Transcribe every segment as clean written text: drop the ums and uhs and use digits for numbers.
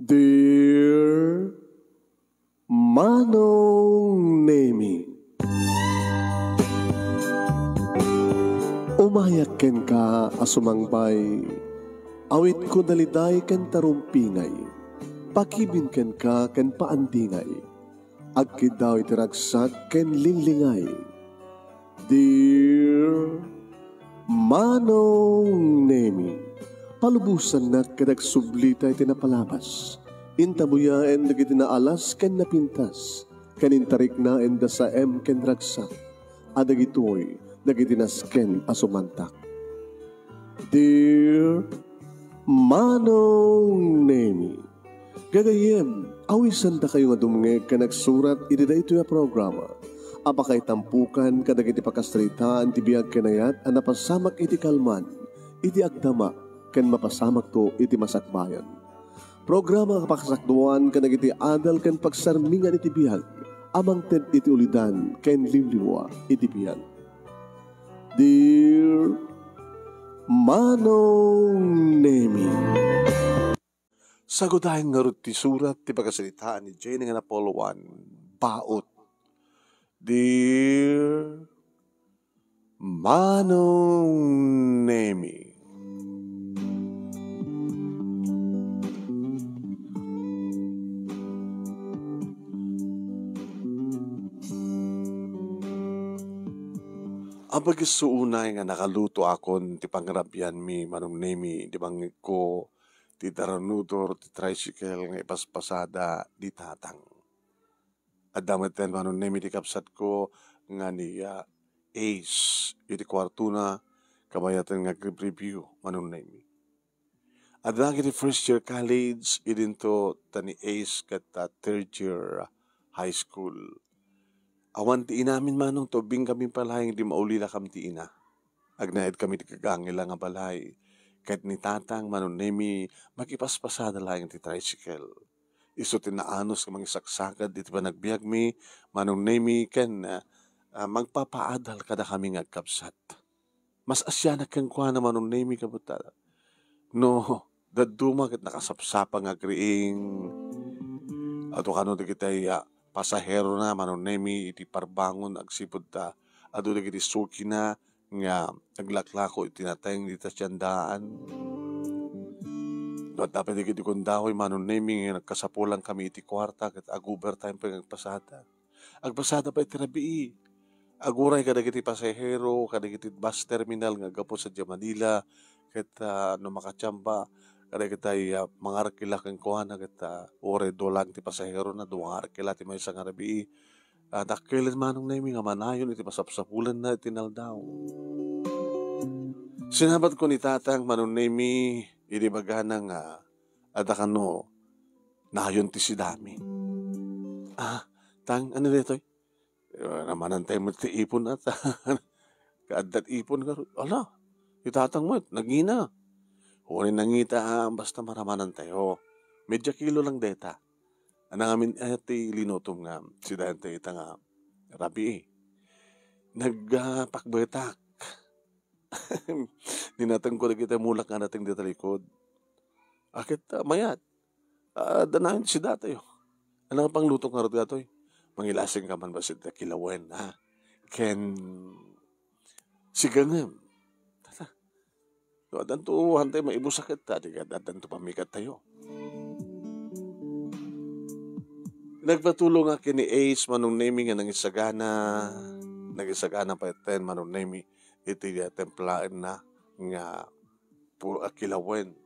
Dear Manong Nemi, umayak ken ka asumangbay, awit ko daliday ken tarumpingay, pakibin ken ka ken paandingay, agkid daw itiragsak ken linglingay. Dear Manong Nemi, palubusan na kadag sublita iti napalabas. Intabuyaen na kiti naalas ken napintas. Kanintarik na enda sa ken ragsak. Adag ito'y nagitinasken asumantak. Dear Manong Nemi, gagayem, awisan da kayo nga dumngeg ka nagsurat iti da ito ya programa. Apakay tampukan kadag iti pakastrita ti biyag kanayat ang napasamak iti kalman, iti agdama, ken mapasamak to iti masakbayan. Programa kapakasakduan kadag iti adal ken pagsarmingan iti biyag, amang ted iti ulidan ken liwliwa iti biyag. Dear Manong Nemi, sagudahin nga ti surat ti pagkasalitaan ni Jane nga napoluan, baot. Dear Manong Nemi, ang pagkasuunay nga nakaluto akon ti pangrabyan mi Manong Nemi, di bangit ko ti daranudor ti tricycle nga ipaspasada di tatang. At damat ten Manong Nemi ti kapsat ko nga ni Ace iti kwarto na kabayatan nga review Manong Nemi. At lang iti first year college idinto tani Ace kat third year high school. Awan ti inamin manong tubing kami palay di maulila kam ti ina. Agnaed kami ti kagangila nga balay. Kahit ni tatang Manong Nemi makipaspasada lang ti tricycle. Iso tinaanos ka mangisaksakad iti panagbiag mi Manong Nemi ken magpapaadal kada kami nga kapsat. Mas asyanak ken kwa na Manong Nemi kabuta. No, daduma ket nakasapsapa nga agriing. Ato kano di kitay pasahero na Manong Nemi iti parbangon agsipod ta adu dagiti suki na nga naglaklako iti natayng dita tiyandaan. No dapat dagiti kundahoy Manong Nemi nga nagkasapulang kami iti kwarta ket aguber time pa agpasada. Agpasada pa iti rabii. Aguray kadagiti pasahero kadagiti bus terminal nga gapo sa Manila ket no makatsamba kada kitay mangarkila kang kuhana kita ore dolang ti pasahero na dumangarkila ti may isang arabi. Dakilan Manong Nemi nga manayon iti pasapsapulan na itinaldaw. Sinabat ko ni tatang Manong Nemi iti baganang adakano nayon ti sidami. Tang ano dito? Namanan tayo mo ti ipon at kaadat ipon ka. Ala, itatang mo nagina. Huwag nangita basta maramanan tayo. Medya kilo lang deta. Anang amin ti linutom nga si Dante ita nga rabi nagpakbetak. Ninatang ko na kita mulak nga nating deta likod. Akit mayat. Danayon si datayo. Anang pang lutong nga rin gatoy? Mangilasing ka man ba si Kilawen ha? Ken si Gangam. No, adan to hantay maibusakit ta, adan to pamikat tayo. Nagpatulong nga kini Ace Manong Nemi nga nagisagana pa iten Manong Nemi iti templaan na nga puro akilawen.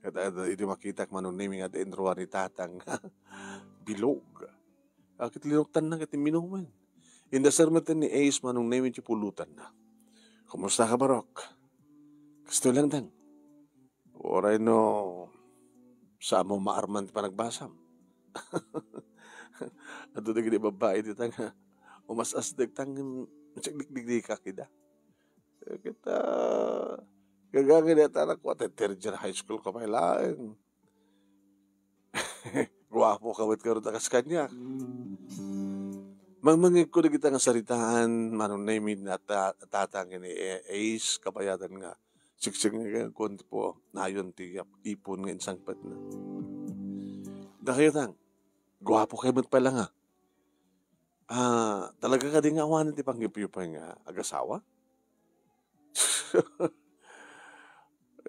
Kada iti makita Manong Nemi nga dienruan ni tatang bilog. Akit linuktan na kati minuman. Indasarmatan ni Ace Manong Nemi ti pulutan na. Kumusta ka Barok? Gusto lang dang. Oray no, sa mo maarman pa nagbasam. At doon naging babae dito nga, umasasdag tang masyagdigdig ka kita. Kita, gagangin na tanak ko, at third year high school ka pa ilaan. Guwapo ka, wait ka rin takas kanya. Mangmangig ko na kita nga saritaan, Manong Nemi na tatangin ni Ace, kabayatan nga. Siksik nga kundi po nayon ti ipon nga insangpat na. Da kayo tang, gwapo kayo pala nga. Talaga ka din nga awanan ti panggipyo nga agasawa?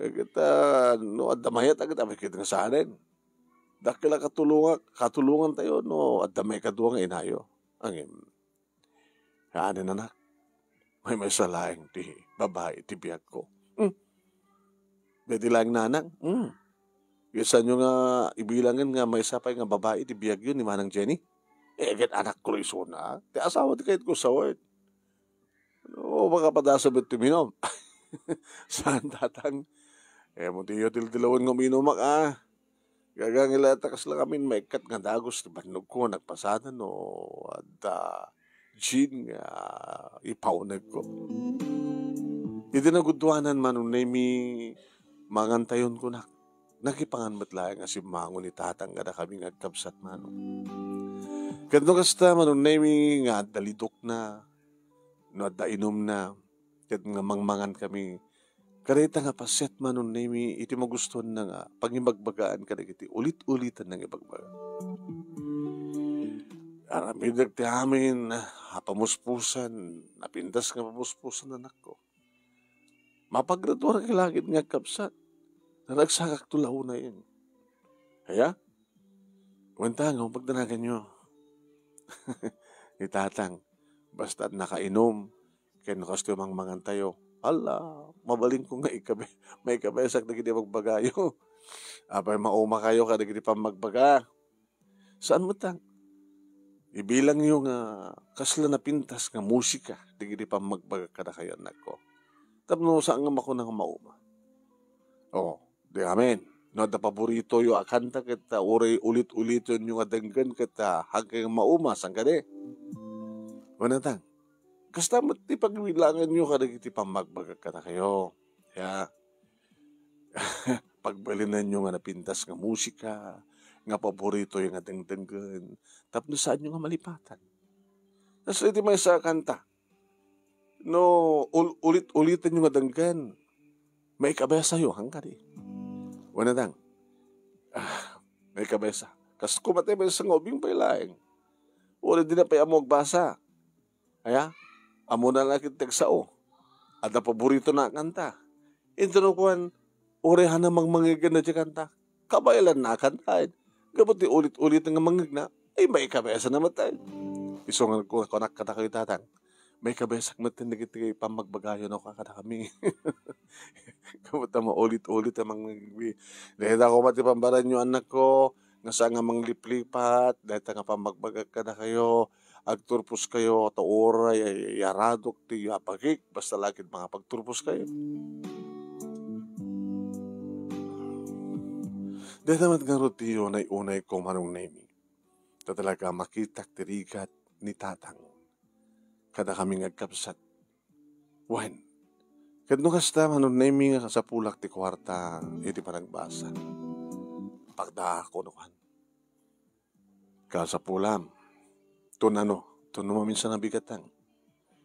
Kita, no, adamayat agad kami kita nga sa anin. Dakila katulungan tayo, no, adamay ka doon nga inayo. Angin, haanin anak, may salaing ti babae ti biyag ko. Pwede lang nanang. Isa nyo nga ibilangin nga may sapay nga babae ti biyag yun ni Manang Jenny. Get anak ko iso na. Ti asawa ti kahit ko sa word. No, baka padasabit ti minom. Saan tatang? Mo tiyo tiltilawan ng minumak Gagang ilatakas lang kami maikat nga dagos ti banog ko nagpasada no at gin nga ipaunag ko. Hindi nagudwanan man mi mangantayon ko na. Nakipanganmat lang nga si mangon ni tatang kada kami ngagkabsat man. Kadto kasta man mi nga dalidok na no adda inom na ket nga mangmangan kami. Karita nga paset manon nemi iti magustuhan na nga pangibagbagaan ka iti ulit-ulitan ng ibagbaga. Aramidag ti amin pamuspusan napindas nga pamuspusan anak ko. Mapagraduar ka lagit nga kapsat na nagsakak tulaw na yun. Kaya, kwenta nga pagdanagan nyo. Itatang, basta nakainom kaya nakastumang mangantayo. Ala, mabaling ko nga may kabesak na gini magbagayo. Apay mauma kayo ka na gini pa magbaga. Saan mo tang? Ibilang yung kasla na pintas nga musika na gini pa magbaga ka na kayo anak ko. Tapno saan nga mako nga mauma? Di amin. No, da paborito yung akanta kita ulit-uliton yung adanggan kita hanggang mauma. Saan ka de? Wala tang? Kasta mo ti pagwilangan nyo kada iti pamagbaga ka na kayo. Kaya, pagbalinan nyo nga napintas nga musika, nga paborito yung nga dangdangan, tapno saan nyo nga malipatan. Tapos iti may sa kanta, no, ulit-ulitan nyo nga danggan, may kabesa yo, hangga di. Wana dang, may kabesa. Kas kumate may sa ngobing pailaeng, ulit din na pa amog basa. Kaya, amo na lang kitag-sao. At na paborito na kanta. Intinukuan, orehan na mangigan na di kanta. Kabaylan na kantahin. Kabuti ulit-ulit nga mangigna, ay may kabesa na matay. Isungan ko, konak kata kayo tatang. May kabesak matin na kita pamagbagayo na kakata kami. Kabuta mo ulit-ulit ang mangigbi. Dahil ako mati pambaran nyo anak ko, nga sa nga mangliplipat, dahil nga pamagbagag ka na kayo, agturpos kayo to oray yaradok ti apagik basta lagid mga pagturpos kayo. Dahil naman nga rotiyo na unay ko manong nemi. Ito talaga makitak tirigat ni tatang. Kada kami ngagkapsat. Wen, kadno kasta manong nemi nga sa pulak ti kwarta iti panagbasa. Pagda ko nukan. Kasa pulam. Tuno minsan nabigatan.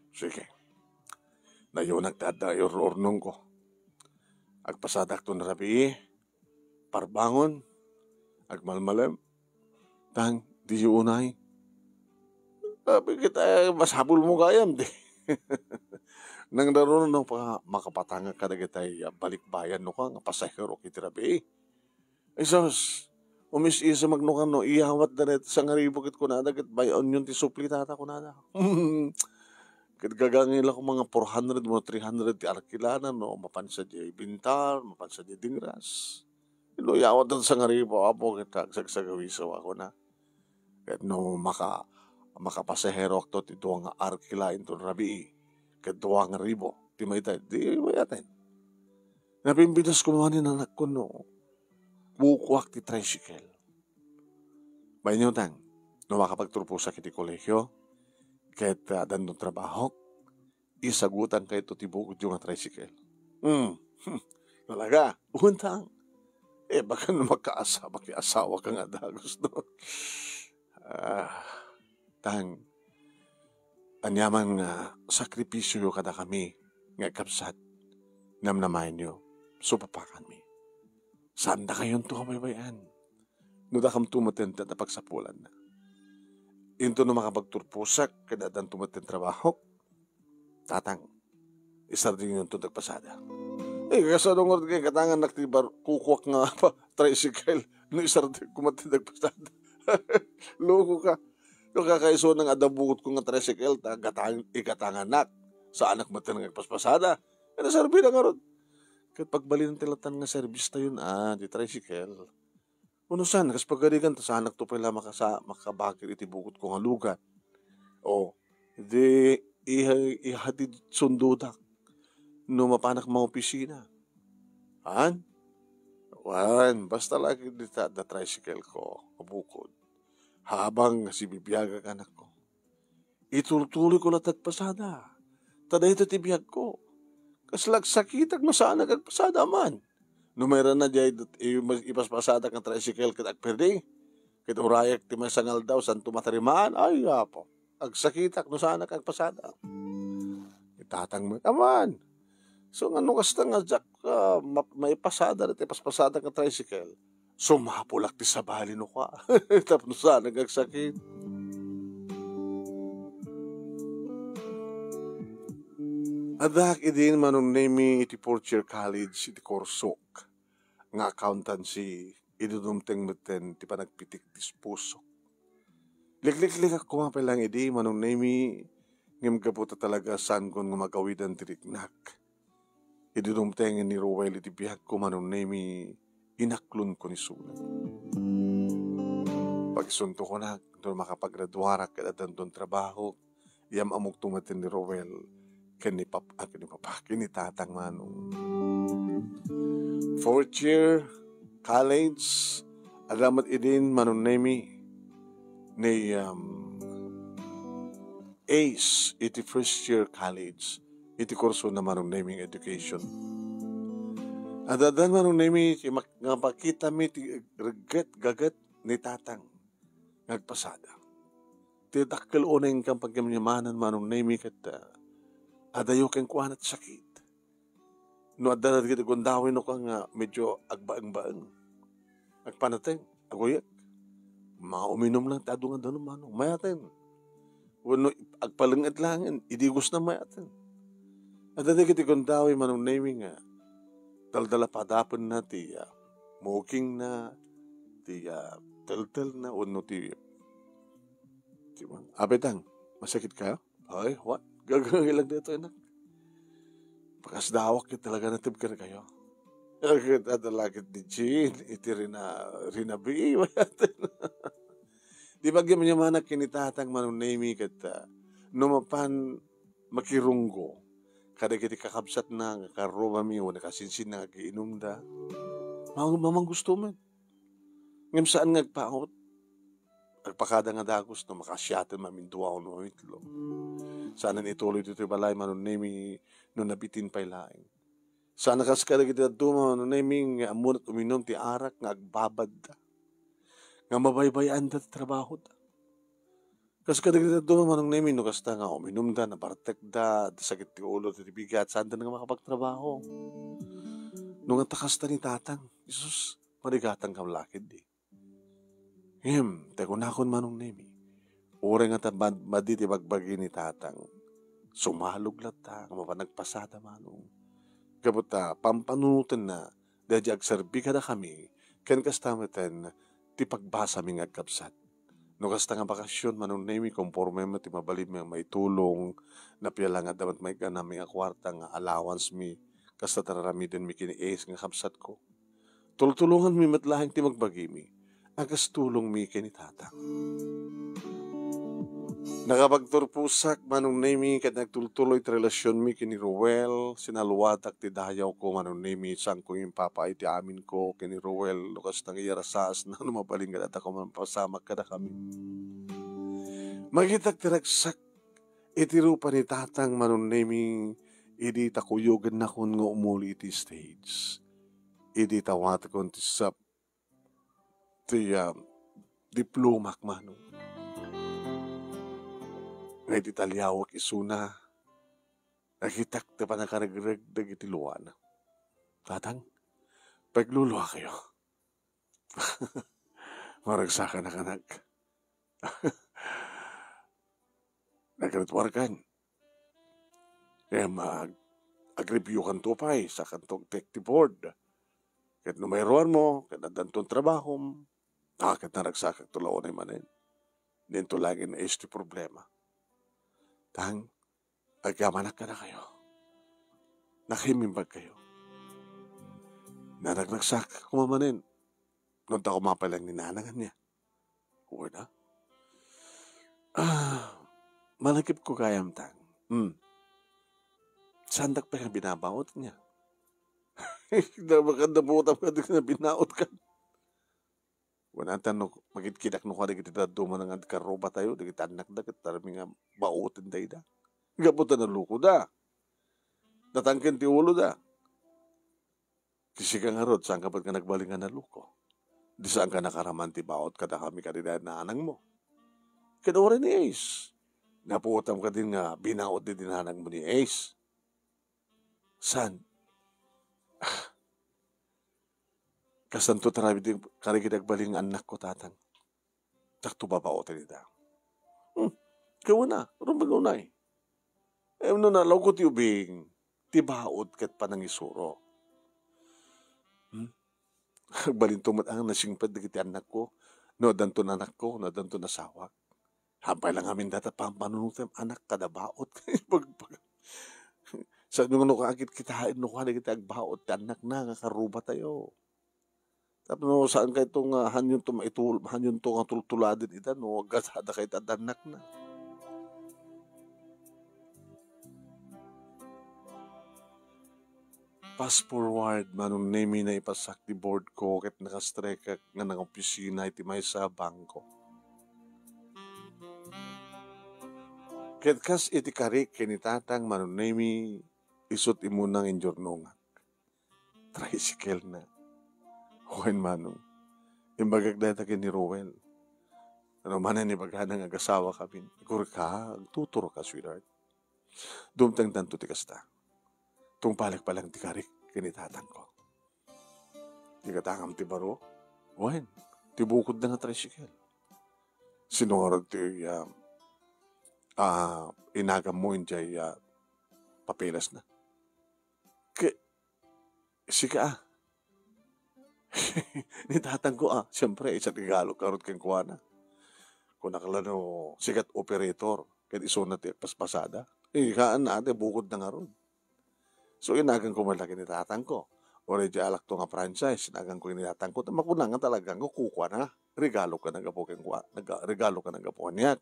Sige. Nayo nagtada ornong ko. Agpasadak to na rabi, parbangon, agmalmalem, tang, di yu unay. Sabi kita, masabol mo gayam, di. Nang naroon nung makapatanga ka na kita balikbayan no ka, nga pasahero kiti rabi. Isos, umis-isa magnukan no, iyawat na net sa ngaribukit ko na dagat bayon yun ti supli tata ko na. Gagangin lang ko mga 400 mo 300 ti arkilanan no, mapansa di bintar, mapansa di dingras. Iluyawat na sa ngaribo apo kita sagsagawisaw ako na. Kat no makapasahero ako ti duwang arkilain to rabi. Kat duwang ribo, ti maytay, di mayatin. Napimbidas ko naman yung anak ko no. Bukuak ti tricycle. May nyo tang, no makapagturpo sa kiti kolehyo, kahit dandong trabaho, isagutan kayo to tibukod yung tricycle. Talaga, untang. Baka na makiasawa ka nga dagos, no? Tang, anyaman nga sakripisyo yung kada kami, nga kapsat, namnamayan nyo, supapakan mi. Saan na kayon to kabaybayan? no da kam tumaten ta pagsapulan na. Into no makapagturpusak kada dan tumaten trabaho, tatang, isar din yung tuntag pasada. Kasano nga kay katangan naktibar kukwak nga pa tricycle no isar din kumatindag pasada. Loko ka. No kakaiso ng adabukot ko nga tricycle ta ikatangan nak sa anak mo tinang paspasada. Ano sarbi na nga ron. Kat pagbali ng tilatan nga service na yun, di tricycle. Uno san, kas pagkarigan, sa anak to pala makabakit iti bukot ko nga lugat. O, di ihatid sundudak no mapanak mga opisina. Basta lagi dita da tricycle ko, kabukod. Habang si bibiyaga ka anak ko. Ituloy ko latag pasada. Tada ito tibiyag ko. Kaslag sakitag no saan nagagpasada man. Numera na jay ipaspasada kang tricycle kat agperde. Kat urayak ti may sangal daw san tumatarimaan. Ay po. Agsakitak no saan nagagpasada. Itatang mo. Aman. So ano kasta nga jak may pasada at ipaspasada kang tricycle. Sumapulak ti sabali no ka. Tapos saan nagagsakit. Adak idin manong name iti fourth-year college iti Corsok nga accountancy idudumteng meten ti panagpitik dispusok. Liklik ako nga palang idi manong name ngem kaputa talaga saan kon nga magawidan ti riknak. Idudumteng ni Rowel iti biyag ko manong name inaklon ko ni sulat. Pagsunto ko na doon makapagraduara kada doon trabaho yam amok tumatin ni Rowel kini tatang manong. Fourth year college, alamat idin manong nemi ni ACE, iti first year college, iti kurso na manong naming education. Adadan manong nemi, nga pakita mi ti gagat ni tatang, nagpasada. Tidakkel uneng kang pagkamyamanan manong nemi kata, adayo kang kuanat sakit. No adda kita gundawin no kang medyo agbaang-baang. Agpanateng, agoyak. Uminom lang tado nga doon manong. Mayaten. Wano agpalangit langin, idigos na mayaten. Adda kita gundawin manong naming nga. Daldala padapon na ti smoking na, ti tel-tel na, wano ti abetang, masakit ka? Ay, what? Gagawin lang dito, anak. Pakasdawak yung talaga natib ka na kayo. Kita talaga ni Jean, iti rinabi, mayatin. Di ba gaman yung manak kinitatang manong nami kata, numapan makirunggo, kada kiti kakabsat na, karumami, o nakasinsin na, kiinom da. Mamang gusto man. Ngam saan ngagpaot? Agpakada nga dagos na makasyatan maminduwa no itlo. Sana ituloy dito balay manon nemi no nabitin pay laing. Sana kaskada kita duma no nemi nga amunat uminom ti arak nga agbabad da. Nga mabaybayan da trabaho da. Kaskada kita duma manong nemi no kasta nga uminom da na bartek da sakit ti ulo ti bigat saan da nga makapagtrabaho. No nga takasta ni tatang, Isus, marigatang kam lakid di. Tekunakon manong nemi. Ure nga maditi bagbagi ni tatang. Sumalog lata, mapanagpasada manong. Kabuta, pampanunutan na, dadya agserbi kada kami, ken kastameten, ti pagbasa ming agkapsat. No kasta nga bakasyon manong nemi, konforme mo ti mabalib may maitulong, na piyala nga dapat may ganami nga kwarta nga allowance mi, kasta tararamidin mi kini-ace nga kapsat ko. Tultulungan mi matlahing ti magbagi mi. Agas tulong mi kinitata. Nakapagturpusak manong nemi kat nagtultuloy ti relasyon mi kini Rowel, sinaluwatak ti dayaw ko manong nemi sang kong yung papa iti amin ko kini Rowel, lukas nang iyarasas na numabaling at ako mapasamak kada kami. Magitak ti ragsak iti rupa ni tatang manong nemi idi takuyogan na kun nga umuli iti stage. Idi tawat kon ti sap ti diplomak manong. Ngay ti talyawak isuna, nakitak ti panakaragreg dagiti luwana. Tatang, pagluluwa kayo. maragsakan na kanak. Nagkalitwarkan. Kaya mag-review kan tupay sa kantong detective board. Kahit numayroan mo, kahit nadantong trabaho mo, kahit naragsakak tulaw na manin. Dito lagi na is problema. Tang, agamanak ka na kayo. Nakimimbag kayo. Naragsakak kumamanin. Noon ta kumapalang ninanangan niya. Uwa na. Malagip ko kayam tang. Sandak pa yung binabaot niya. Maganda po ka na binaot ka. Wala tanong, magitkidak no ka kita duman ng karoba tayo, kita anak da, kita nga baotin tayo da. Gaputan na luko da. Natangkin ti ulo da. Kasi ka nga rod, saan ka ba't ka nagbalingan na luko? Di saan ka nakaraman ti baot kada kami kanina na anang mo. Kaya ni Ace. Napuotam ka din nga, binaot din dinanang mo ni Ace. San? Kasanto tarabi din karigidagbaling anak ko tatang. Takto babaotin nita. Kawa na, rumbago na eh. No na, law ko tiyubing, tibaot kat panangisuro. Balintumat ang nasingpad na kiti anak ko, no danto na anak ko, no danto na sawak. Hampay lang amin data pampanunutem anak kada baot. Sa nung kakit kita hain no kada kita agbaot anak na nga karuba tayo. Tapos no saan kay itong hanyon to maitul hanyon to nga tultuladin ita no gasada kay anak na. Fast forward manong name na ipasak di board ko ket nakastrike nga nang opisina iti may sa bangko. Ket kas iti karik kinitatang manong name isut imunang injurnongak. Tricycle na. Huwag manong. Imbagag dahil takin ni Rowell. Ano man ni baghanang agasawa kami. Ikur ka, tuturo ka, sweetheart. Dumtang tanto ti kasta. Tungpalik pa lang ti karik kinitatang ko. Di katangam ti baro. Huwag. Ti bukod na nga tricycle. Sinungarag ti inagam mo injay papelas na. Sika nitatang ko siyempre isa Tagalog karot kang kuwana. Kung nakalano sikat operator kahit iso na ti paspasada. Kaan na ate bukod na nga ron. So inagang ko malaki nitatang ko. Already alak to nga franchise. Inagang ko nitatang ko. Makunangan talagang ko kukwa na. Regalo ka nagapukin ko. Regalo ka nagapukin niya.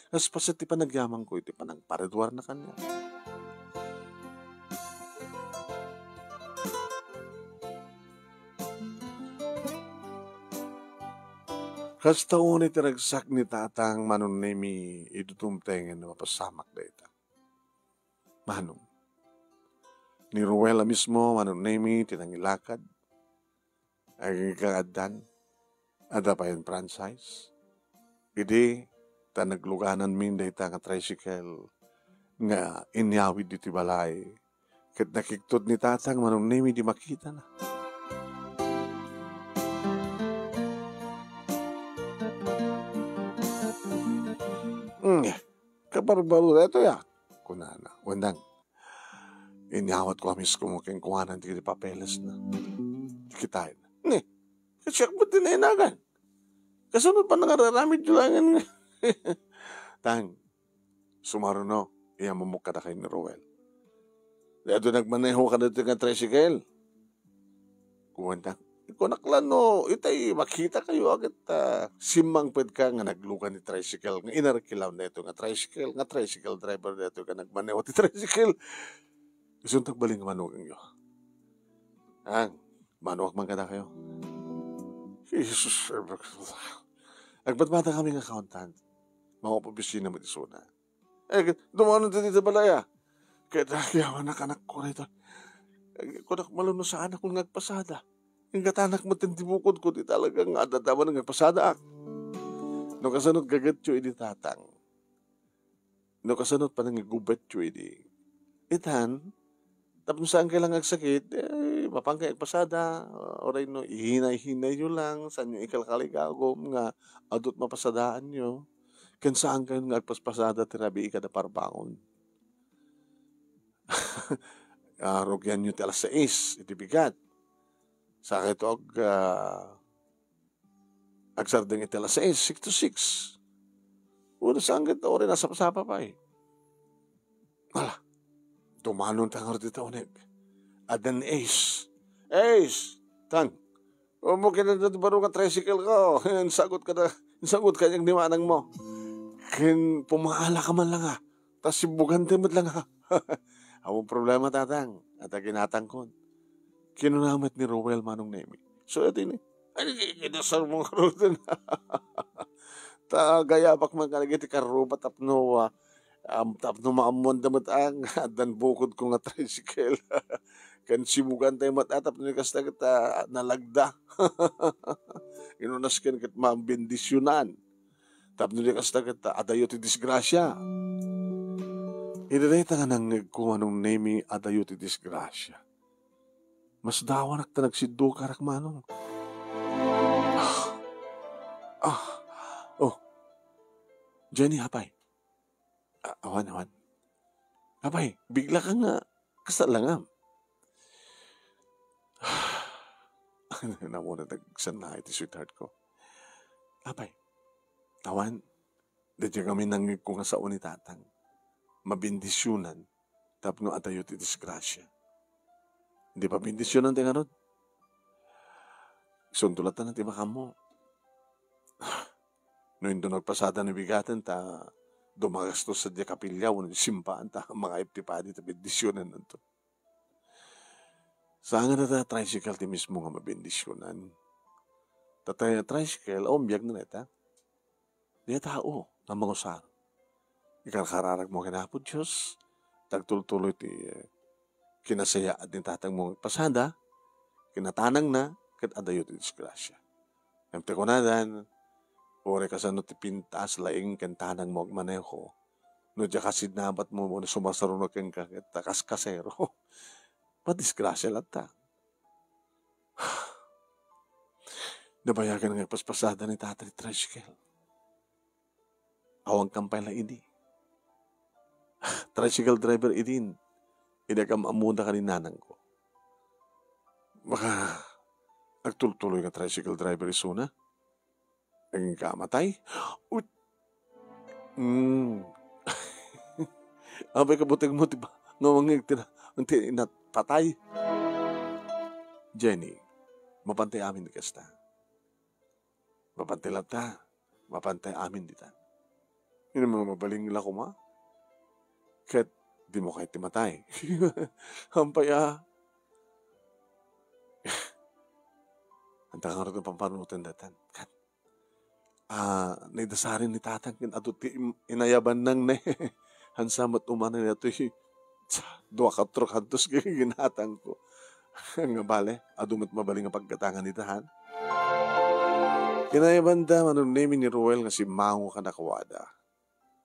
Tapos pa sa ti panagyaman ko iti panang paredwar na kanya. Kas taon iti ragsak ni tatang manon nemi idutumtengen na mapasamak da ita. Manong. Ni Ruela mismo manon nemi tinangilakad. Ang ikaadan. Ada pa yung franchise. Idi tanagluganan min da ita nga tricycle nga inyawid iti balay. Ket nakiktod ni tatang manon nemi di makita na. Kaparbalo na ito ya. Kunana. Wandang. Inyawat ko amis kumuking kuhanan di papeles na. Dikitain. Kasi ako ba't tinainagan? Kasunod pa nangararamin julangan nga. Tang. Sumaro no. Iya mamukha na kayo ni Rowell. Dito nagmaneho ka na ito nga tricycle. Kuwantang. Kunaklan no, itay makita kayo agad simang pwed ka nga naglugan ni tricycle, nga inarkilaw na ito nga tricycle driver na ito nga nagmaneho ti tricycle. Gusto tagbaling manugang nyo. Manuak man kada kayo. Jesus, agbatbata kami ng accountant. Mga pabisina mo isuna. Dumano din dito balaya. Kaya yaman anak ko na ito. Kunak maluno sa anak kong nagpasada. Yung katanak mo tintibukod ko, di talagang adadama ng nagpasada. No kasanot gagatyo idi tatang. No kasanot pa nang gubatyo idi. Itan, Tapos saan kailang agsakit, mapangkay pasada, oray no, ihinay-hinay nyo lang, saan nyo ikalkaligagom nga, adot mapasadaan nyo, kan saan kayo nga agpaspasada, tirabi ikada parbangon. Rogyan nyo ti alas 6, iti bigat. Sa ito agsardeng iti alas 6, 6 to 6. Una saan kita oray, nasa pasapa pa eh. Wala, tumanon tangar dito unig. Adan Ace. Ace! Tang, mo kinadad baro ka tricycle ko. Sagot ka na, sagot ka niyang nimanang mo. Pumaala ka man lang ha. Tas sibugante mo't lang ha. Awang problema tatang. At ginatang kon. Kinunamit ni Rowell manong Nemi. So ito yun eh. Ay, kinasal mo nga rin. Gayapak man kalagiti karuba tapno maamon damat ang dan bukod ko nga tricycle. Kan simugan tayo matatap ni kasta kita nalagda. Inunas kan kat mambendisyonan. Tap ni kasta kita adayo ti disgrasya. Idadayta nga nang kung anong Nemi adayo ti disgrasya. Mas dawan ak nagsiddo karak manong. Oh, Jenny, hapay. Awan. Hapay, bigla ka nga kasalangam. Namuna nagsanay iti sweetheart ko. Hapay, awan, dadya kami nangig ko nga sa unitatang. Mabindisyonan, tapno atayo ti disgrasya. Hindi pa bindisyonan ti nga ron. Suntulatan na ti baka mo. No hindi nagpasada ni bigatan ta dumagastos sa diya kapilya o simpaan ta mga iptipadi ta bendisyonan nanto. Saan nga na tricycle ti mismo nga mabendisyonan. Tatay tricycle biyag na neta. Diya tao na mangusar. Ikarkararag mo kinapod Diyos. Tagtuloy ti kinasaya at tatang mo pasada. Kinatanang na kat adayo ti disgrasya. Emte ko na dan, ore kasano ti pintas laing kantanang mo agmaneho. No diya kasid nabat mo na sumasarunod kang takas kasero. Padisgrasya lang ta. Nabayagan nga paspasada ni tatay tricycle. Awang kampay la ini. Tricycle driver idin. Idagam amuna ka ni nanang ko. Baka nagtuloy ka tricycle driver isuna. Naging kamatay. Abay kabutang mo, diba? Ngawangig patay. Jenny, mapantay amin di kasta. Mapantay lang ta. Mapantay amin di ta. Yun ang mga mabaling nila ko ma. Kat di mo kahit timatay. Hampay ang tangarot ng pampanutan datan. Kat naidasarin ni tatang adot inayaban nang ne. Hansamat umanan na ito dua ka truk hantos ginatang ko. Nga bale, adumat mabaling ang pagkatangan ni tahan. Kinayaban da manong Nemi ni Ruel nga si Mango ka nakawada.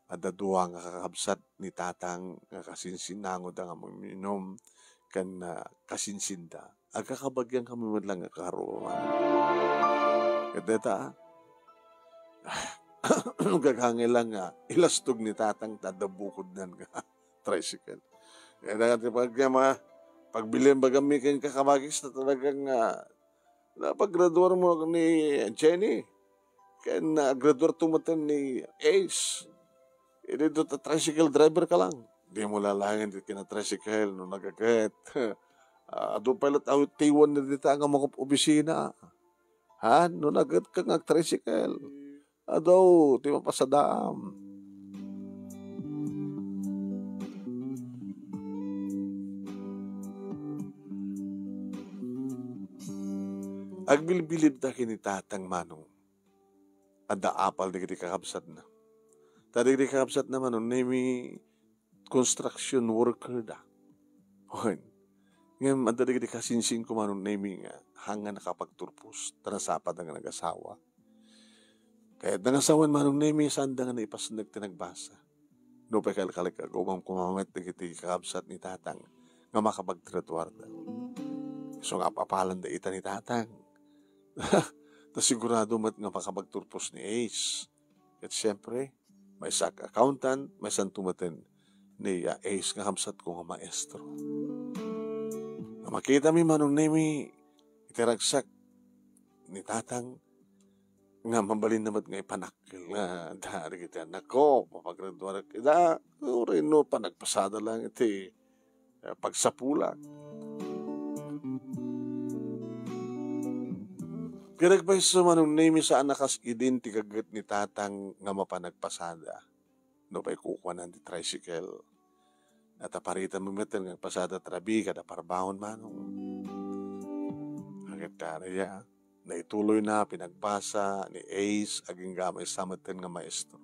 Adadua nga kakabsat ni tatang nga kasinsinango da nga minom kan kasinsinda. Agkakabagyan kami man lang nga karuman. Kadeta gagangay lang nga ilastog ni tatang tadabukod nan nga tricycle. Kaya dati pagbilin bagami kayong kakamagis na talagang napag-graduar mo ni Jenny. Kaya na-graduar tumatan ni Ace. Hindi doon tricycle driver ka lang. Hindi mo lalangin dito kina-tricycle nung nagagayat. Doon pala tiwan na dito ang mga opisina. Nung nagat ka nga tricycle. Adaw, di mapasadam. Agbilbilib na kinitatang manong. Ada apal di kiti kakabsat na. Tadi kiti kakabsat na manong Nemi construction worker da. Hoy. Ngayon, ada di kiti kasinsin ko manong Nemi nga hanga nakapagturpos. Tanasapad nga nag-asawa. Kahit nangasawan manong Nemi sanda nga naipasunag tinagbasa. No pa kalkalik kumamit di kiti kakabsat ni tatang. nga makapagtratwarda. So nga papalan da ita ni tatang. Na sigurado mat nga makapagturpos ni Ace. At siyempre, may sak accountant, may santumaten ni Ace nga hamsat ko nga maestro. Na makita mi manong nemi itiragsak ni tatang nga mambalin naman nga ipanakil nga dari kita nako mapaggraduar kita no pa nagpasada lang iti pagsapula. Kinagbay sa manong nemi sa anakas idin ti kagat ni tatang nga mapanagpasada. No pa'y kukuha ti tricycle. At aparitan mo metel nga pasada trabi kada parabahon manong. Agad taraya. Naituloy na pinagbasa ni Ace aging gamay sa maten nga maestro.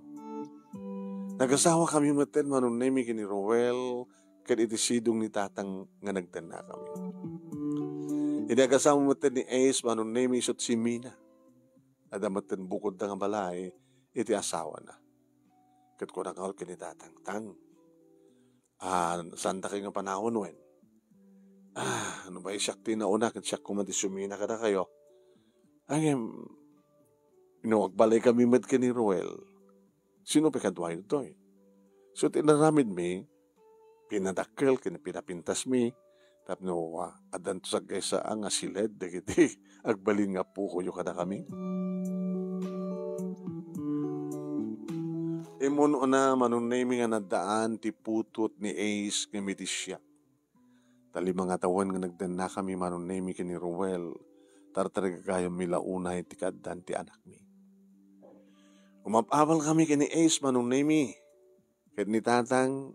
Nagasawa kami maten manong nemi kini Roel kad itisidong ni tatang nga nagtanda kami. Inagasawa maten ni Ace manong nemi isot si Mina. Adamaten bukod na nga balay iti asawa na. Kat ko nakawal kini tatang tang. Santa kayo nga panahon wen. Ano ba isyak tinauna kat siyak kumati sumina kada kayo. Ay, inuwagbalay kami mat ka ni Roel. Sino pikadwa ito eh? So, tinaramid mi, pinadakkel, pinapintas mi, tapno, adan to sa kaysa ang asiled, dagiti, agbalin nga po kuyo kada kami. Imuno na, manunay nga nadaan, ti putot ni Ace, gamiti siya. Tali mga tawan nga nagdan na kami, manunay mi ka ni Roel, tartaraga kayo milauna iti kaddan ti anak mi. Umapabal kami kini Ace manong nemi. Kat ni tatang,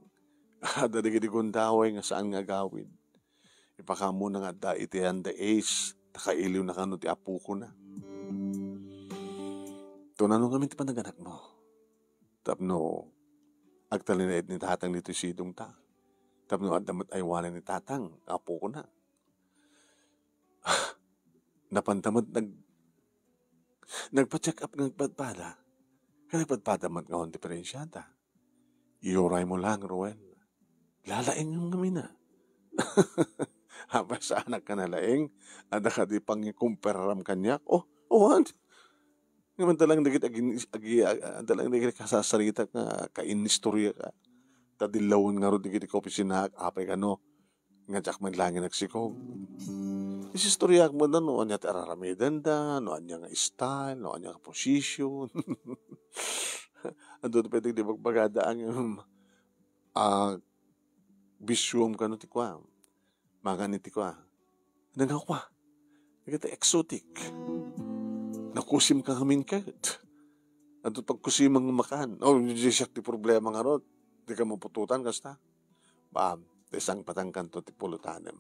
dadagiti kundaway nga saan nga gawid. Ipakamo na nga da iti handa Ace, takailiw na kano ti apu ko na. Tunanong kami ti panaganak mo. Tapno, agtalinait ni tatang nito sidong ta. Tapno, adamat aywanan ni tatang, apu ko na. Napantamad nagpa-check up ng padpada. Kaya padpada man nga diferensyata. Iuray mo lang, Roel. Lalaing yung kami na. Haba sa anak ka na laing, ada ka di pang ikumperaram kanyak. What? Ngayon talang dagit kasasarita ka, kainistorya ka. Tadilawon nga ro dagit ka opisina, apay ka no. Nga jak man langin nagsikog. Isistoryak mo na no, anya tararamidan da, no, anya nga style, no, anya nga posisyon. Ando pwede di magbagada ang bisyum ka no ti kwa. Mga ni ti kwa. Ano nga kwa? Nagkita exotic. Nakusim ka kamin kat. Ando pagkusimang makan. Siyak ti problema nga ro. Di ka mapututan kasta. Isang patangkan to ti pulutanem.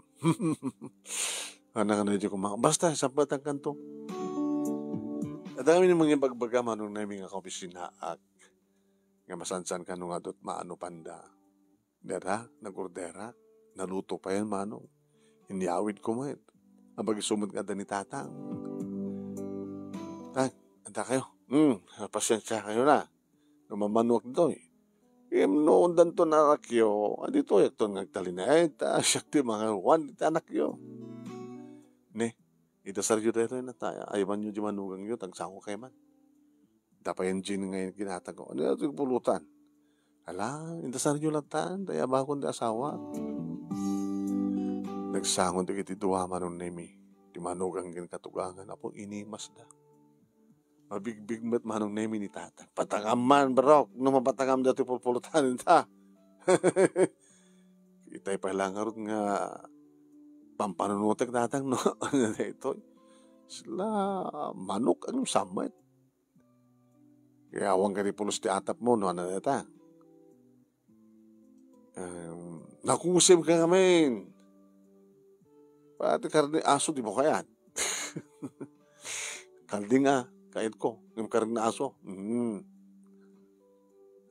Anak na di ko basta isang patangkan to. At kami ni mga bagbaga manong namin nga kaopisina at nga masansan ka nung adot maano panda. Dera, nagordera, naluto pa yan manong. Iniawid ko mo. Abag isumod ka ni tatang. Anta kayo. Pasyensya kayo na. Namamanuak nito eh. Noon dan to narakyo, adito yakto nagtalinay, siyak ti mga wan, iti anakyo. Ne, itasar yun rin na tayo, ayman nyo di manugang yun, tagsako kayo man. Dapat yung gin ngayon ginatag ko, ano yung pulutan? Ala, itasar yun lang tayo, tayo bakon di asawa. Nagsangon di kiti duwa manon nemi, di manugang gin katugangan, apo inimas da. Mabigbig mat manong nemi ni tatang. Patangaman, bro. Nung mapatangam dati pulpulutan ta. Itay pa lang nga pampanunutek tatang no. Ito. Sila manok ang samit. Kaya awang ka pulos ti atap mo no. Ano neta? Nakusim ka kami. Pati karne aso di mo kaya. Kaldi nga. Kahit ko, yung karing na aso. Ano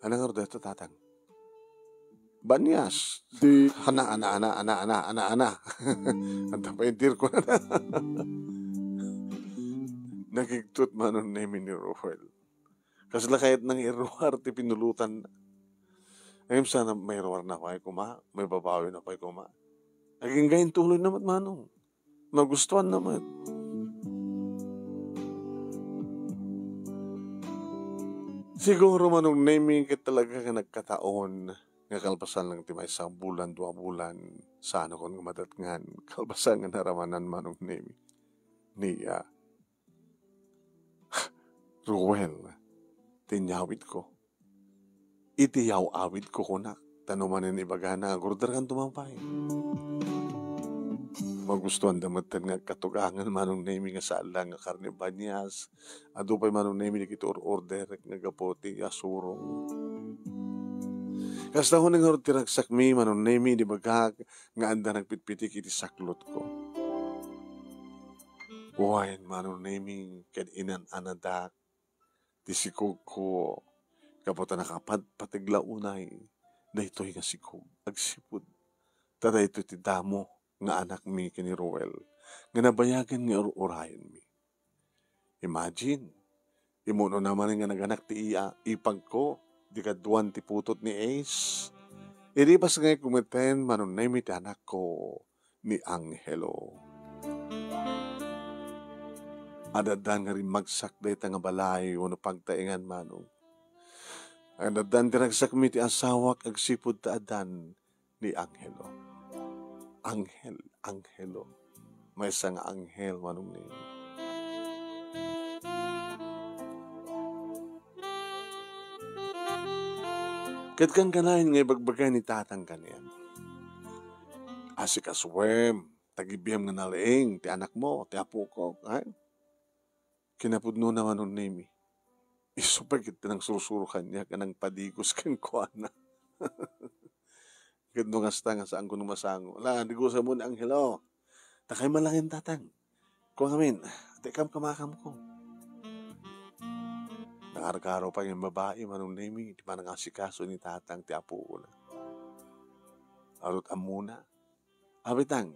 nga rin dito, tatang? Banyas. Ana. Ang tapay dir ko na. Nagigtut manon namin ni Roel. Kasi la kahit nang iruwar, ti pinulutan na. Ngayon sana may iruwar na ko ay kuma, may babawi na ko ay kuma. Naging gayin tuloy naman manong. Nagustuhan naman. Siguro manong naming ka talaga nga nagkataon nga kalpasan lang ti may isang bulan, 2 bulan sa ano kon nga madatngan kalpasan nga naramanan manong name ni Ruel tinyawid ko. Itiyaw awid ko kunak. Tanumanin ibaga na agurder kan tumampay. Magustuhan damatan nga katugangan manong name nga sala nga karne banyas. Ado pa'y manong name ni kito order nga gapoti asurong. Kasta ko nang tiragsak mi manong name di bagag nga anda nagpitpitik iti saklot ko. Buhayin manong name kad inan anadak tisikog ko kapota nakapad patigla unay na ito'y nga sikog agsipod. Tada ito ti damo nga anak mi kini Roel nga nabayagan nga urayan mi. Imagine, imuno naman nga naganak ti ipag ko di kaduan ti putot ni Ace. Iripas nga kumiten manunay mi ti anak ko ni Angelo. Adadan nga rin magsak day nga balay wano pagtaingan manong. Adadan diragsak mi ti asawak agsipod ta adan ni Angelo. Angelo. May isang anghel manong ni. Kat kang kanahin nga ibagbagay ni tatang kaniyan. Asik aswem, tagibiyam nga nalaing, ti anak mo, ti apo ko, ha? Kinapudno naman nun name. Isupag kita ng susuro kanya, kanang padigos kang kuana. Gando nga nga saan ko numasango. Wala, digusa mo ni Angelo. Takay malangin tatang. Kung amin, tekam kamakam ko. Nangaragaraw pa yung babae, manong name, di pa nangasikaso ni tatang, ti apo ko na. Arot amuna. Abitang,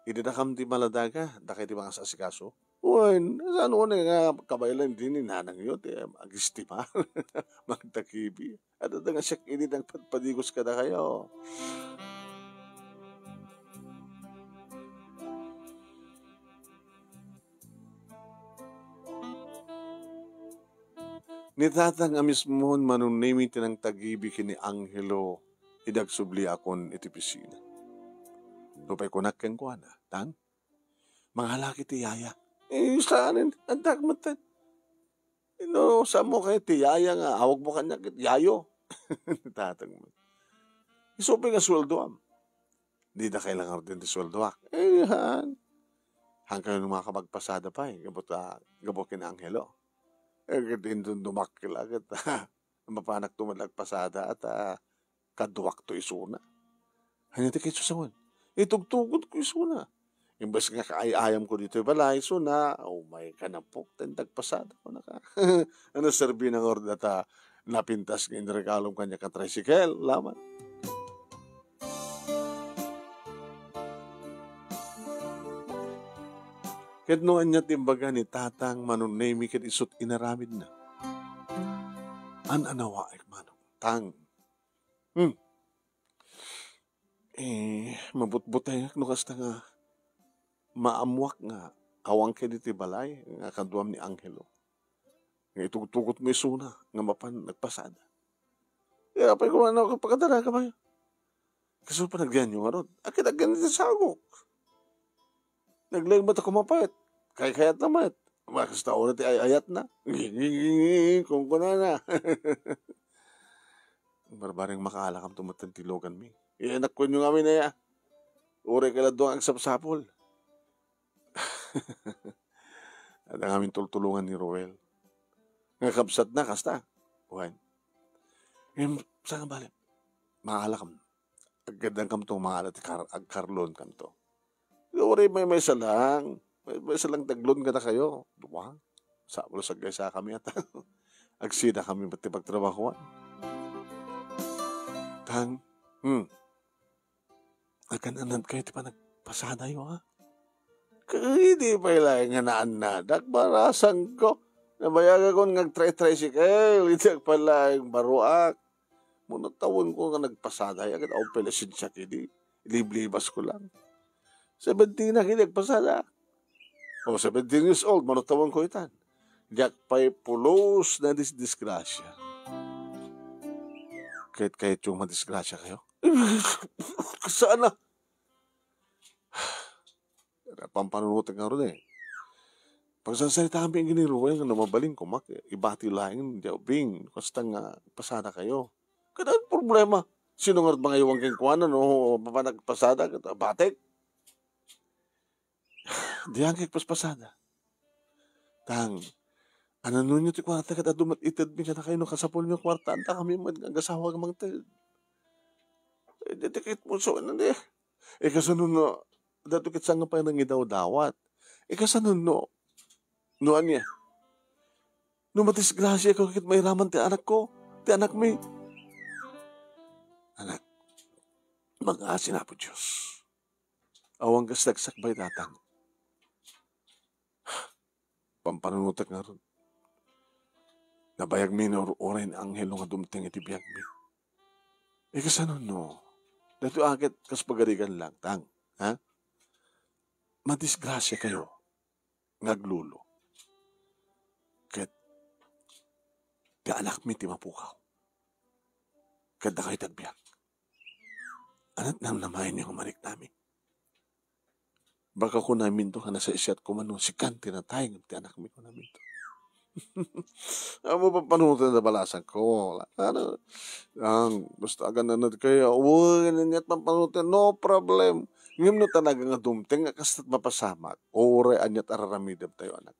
idadakam ti maladaga, dakay ti mga sasikaso. Uy, saan ko na nga kabaylan din ni nanang yun, mag-istima, magtakibi. At nga siya init ang padigos ka na kayo. Ni tatang amis mo manong name tinang tagibi kini Angelo, idagsubli akon iti pisina. Lupay kunak keng kuana, tang? Mga laki ti yaya. Saanin, ang dagmatan. Sa mo kayo ti yaya nga, awag mo kanya kit yayo. Tatang mo. Isupin nga sweldo am. Di na kailangan din ti sweldo ak. Hanggang nung mga kapagpasada pa gabot kini Angelo. Din dun dumakil agad. Mapanak tumalagpasada at kaduwak to isuna. Hanya ti kayo susawan. Itugtugod ko isuna. Imbes nga kaayayam ko dito balay, so na, may kanapok, tagpasada ko na ka. Ano serbi ng orda ta napintas ng regalong kanya ka tricycle, laman. Ket noan niya timbaga ni tatang manunemi ket isut inaramid na. Anawa ay manong, tang. Mabutbutay no kasta nga maamuak nga awang kedi ti balay nga kaduam ni Angelo. Nga itugtugot mo isuna nga mapan nagpasada. Kaya pa ko ano pagkadara ka ba? Kasi pa nagyan yung arod. Akit agyan ti sagok. Naglayang ba't ako mapayat? Kayat naman. Makasta oras ti ayat na. Kung na. Barbaring makaalakam tumatantilogan mi. Ianak ko nyo kami na ya. Uri kala doon ang sapsapol. At ang aming tultulungan ni Roel. Ngakabsat na, kasta. Buwan. Ngayon, saan nga balik? Makaalakam. Agandang kam to, maalat agkarlon kam to. Uri may salang. May salang taglon ka na kayo. Duwang. Sabalo sagay sa kami at agsida kami pati pagtrabahuan. Tang, agananan kayo ti pa nagpasada yun ha? Hindi pa ilang nga naanadak, barasan ko. Nabayaga ko nag-tricycle, hindi pala yung baruak. Muna tawon ko nga nagpasada, agad ako palasin siya kini. Iliblibas ko lang. 17 na kini pasada. O 17 years old, manutawan ko itan. Diyak pa'y pulos na disgrasya. Kahit yung madisgrasya kayo. Saan na? Pampanunutin nga rin eh. Pagsasalita kami ang giniruwa nga namabaling kumak, ibati lang, bing, basta nga pasada kayo. Kadang problema. Sino nga mga iwang kengkuanan o papanagpasada, batik? Diyan kay paspasada. Tang, ano nun yung ti kwarta kada dumat itad mi na kayo no kasapol nyo kwarta, anta kami mag-asawa ng mga tid. Dedikit mo so, ano di? Kasunod no, dato kit sanga pa nang idaw-dawat. Kasunod no, noan niya. No matisgrasya ko kit may raman ti anak ko, ti anak mi. Anak, mag-asin na po Diyos. Awang kasagsak ba'y datang. Pampanunutak nga ron. Nabayag mi na oray na anghel nga dumting iti biyag mi. Kasano no? Dato agad kas pagarigan lang, tang. Ha? Madisgrasya kayo. Ngaglulo. Kat ti anak mi ti mapukaw. Kat na kayo tagbiyak. Anat nang namayin niyo kumarik namin. Baka ko namin to, nasa isyat ko man, si Kanti na tayo, ti anak mi ko namin to. Amo pa panutan sa balasan ko. Ano? Basta agad na kaya, uy, nanyat pampanutan, no problem. Ngayon no talaga nga dumting, kastat mapasamak. Ore, anyat araramidab tayo, anak.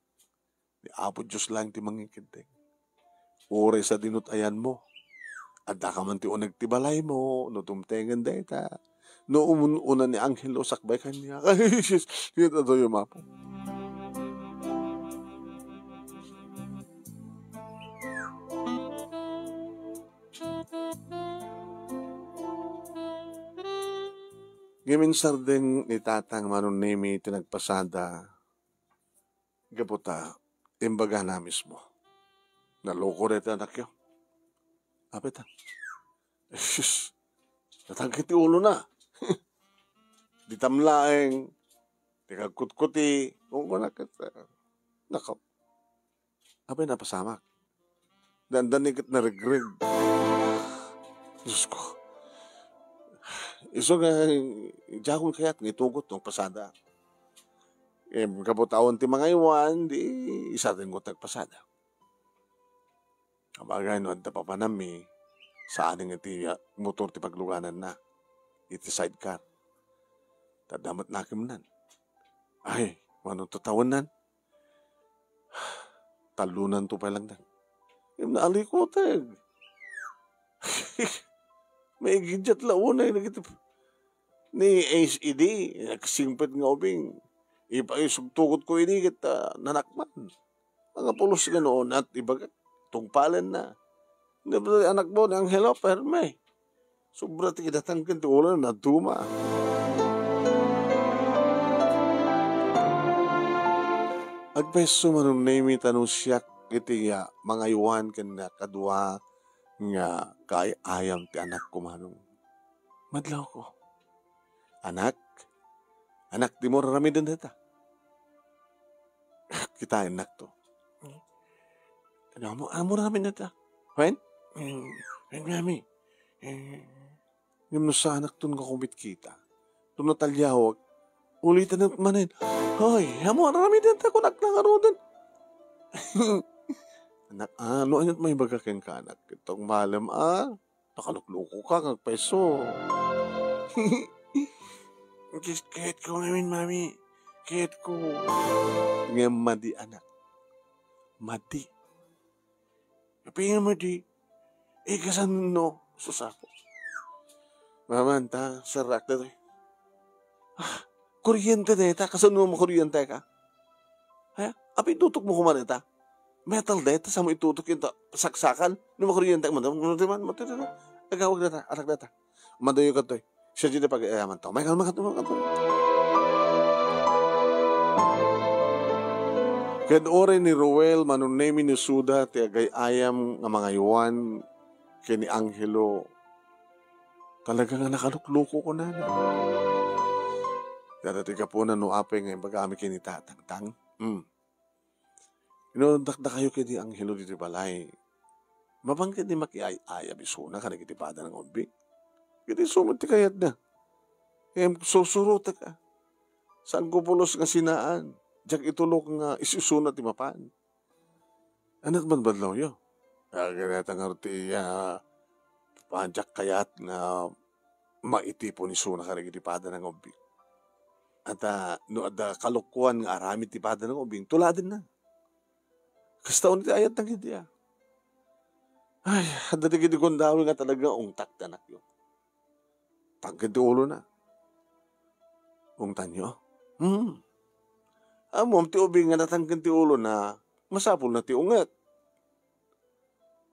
Di apo Diyos lang ti mangikinteng. Ore sa dinutayan mo. Adda ka man ti unag tibalay mo, no tumtengan data. No una ni Angelo sakbay kanya. Ay, ito to yung mapo. Ngayon sardeng ni tatang manon nemi tinagpasada. Gaputa, imbaga na mismo. Naloko reta anak yun. Apeta. Sus, natangkiti ulo na. Di tamlaeng, di kagkutkuti, kung kunakat, nakaw. Apay napasamak. Dandanikit na regret. Diyos ko. Iso nga, jakong kayat, ngitugot ng pasada. Kaputawan ti mga iwan, di isa din ko tagpasada. Kabagay no, anta papanami, sa aning iti motor ti pagluganan na, iti sidecar. Tadamat nakim nan. Ay, manong tutawan nan. Talunan to pa lang dan. Yung naalikotag. May gidyat launay na kita. Ni ACD, nagsimpit nga ubing. Ipaisugtukot ko ini kita nanakman. Mga pulos nga noon at ibaga, tungpalan na. Anak mo, ang hello, perme. Sobra ti kidatang kintuulan na duma. Agpeso manong name tanong siya iti mga iwan kanya kadwa nga kaayam ti anak ko manong. Madlaw ko. Anak, di mo rarami din dita. Kita anak to. Ano mo rarami dita? When? Mami. Yung sa anak to nga kumit kita. Ito natalyawag. Ulitan na manin. Hoy, mo rarami dita ko naklangaro din. Anak, ano anyat may baga keng ka anak? Itong malam, nakalukluko ka kag peso. Kahit ko ngayon, mami. Kahit ko. Ngayon, madi, anak. Madi. Kapingin mo di. Kasan no, susako. Mamanta, sarak na ito. Kuryente na ita. Kasan mo kuryente ka? Haya, api tutok mo kumanita. Metal data sa mo itutok yung saksakan. Nung makuryente mo. Agawag na ta, anak na ta. Madayo ka to. Siya dito pag-ayaman to. May kalma ka to. Kad ore ni Ruel, manunemi ni Suda, ti agay ayam nga mga iwan, kini Angelo, talaga nga nakalukluko ko na. Dati ka po na nuapay ngayon bagami kinitatangtang. Dakda kayo kiti anghelo diti balay. Mabangkit ni makiay-aya bisuna ka nagitipada ng umbing. Kiti sumati kayat na. Kaya susuruta ka. Saan kupulos nga sinaan? Diyak itulok nga isusunat ti mapan. Anat man badlaw yo? Kaya nga riti panjak kayat nga maitipo ni suna ka nagitipada ng umbing. At no ada kalukuan nga aramid ti pada ng umbing, tuladin na. Kastaon ti ayat ng hindi Ay, handa ti kondawi nga talaga ungtak tanak yo. Tangkid ti ulo na. Ungtan nyo? Amom ti ubing nga natangkid ti ulo na masapul na ti ungat.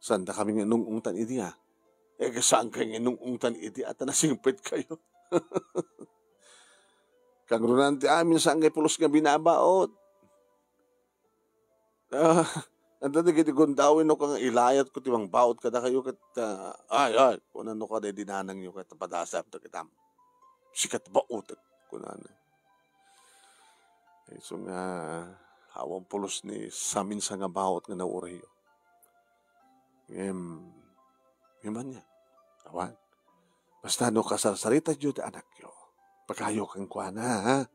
Sanda kami nga nung ungtan iti kasaan kayo nga nung ungtan iti at nasingpit kayo. Kagrunan ti amin saan kay pulos nga binabaot. Ang dati kiti gundawin no kang ilayat ko timang baot kada kayo kat ay kung ano ka day dinanang nyo kat padasap to kitam sikat baot kung ano so nga hawang pulos ni samin sa nga baot nga naurayo man niya awan basta no kasarsarita jud anak yo pagkayo kang kuana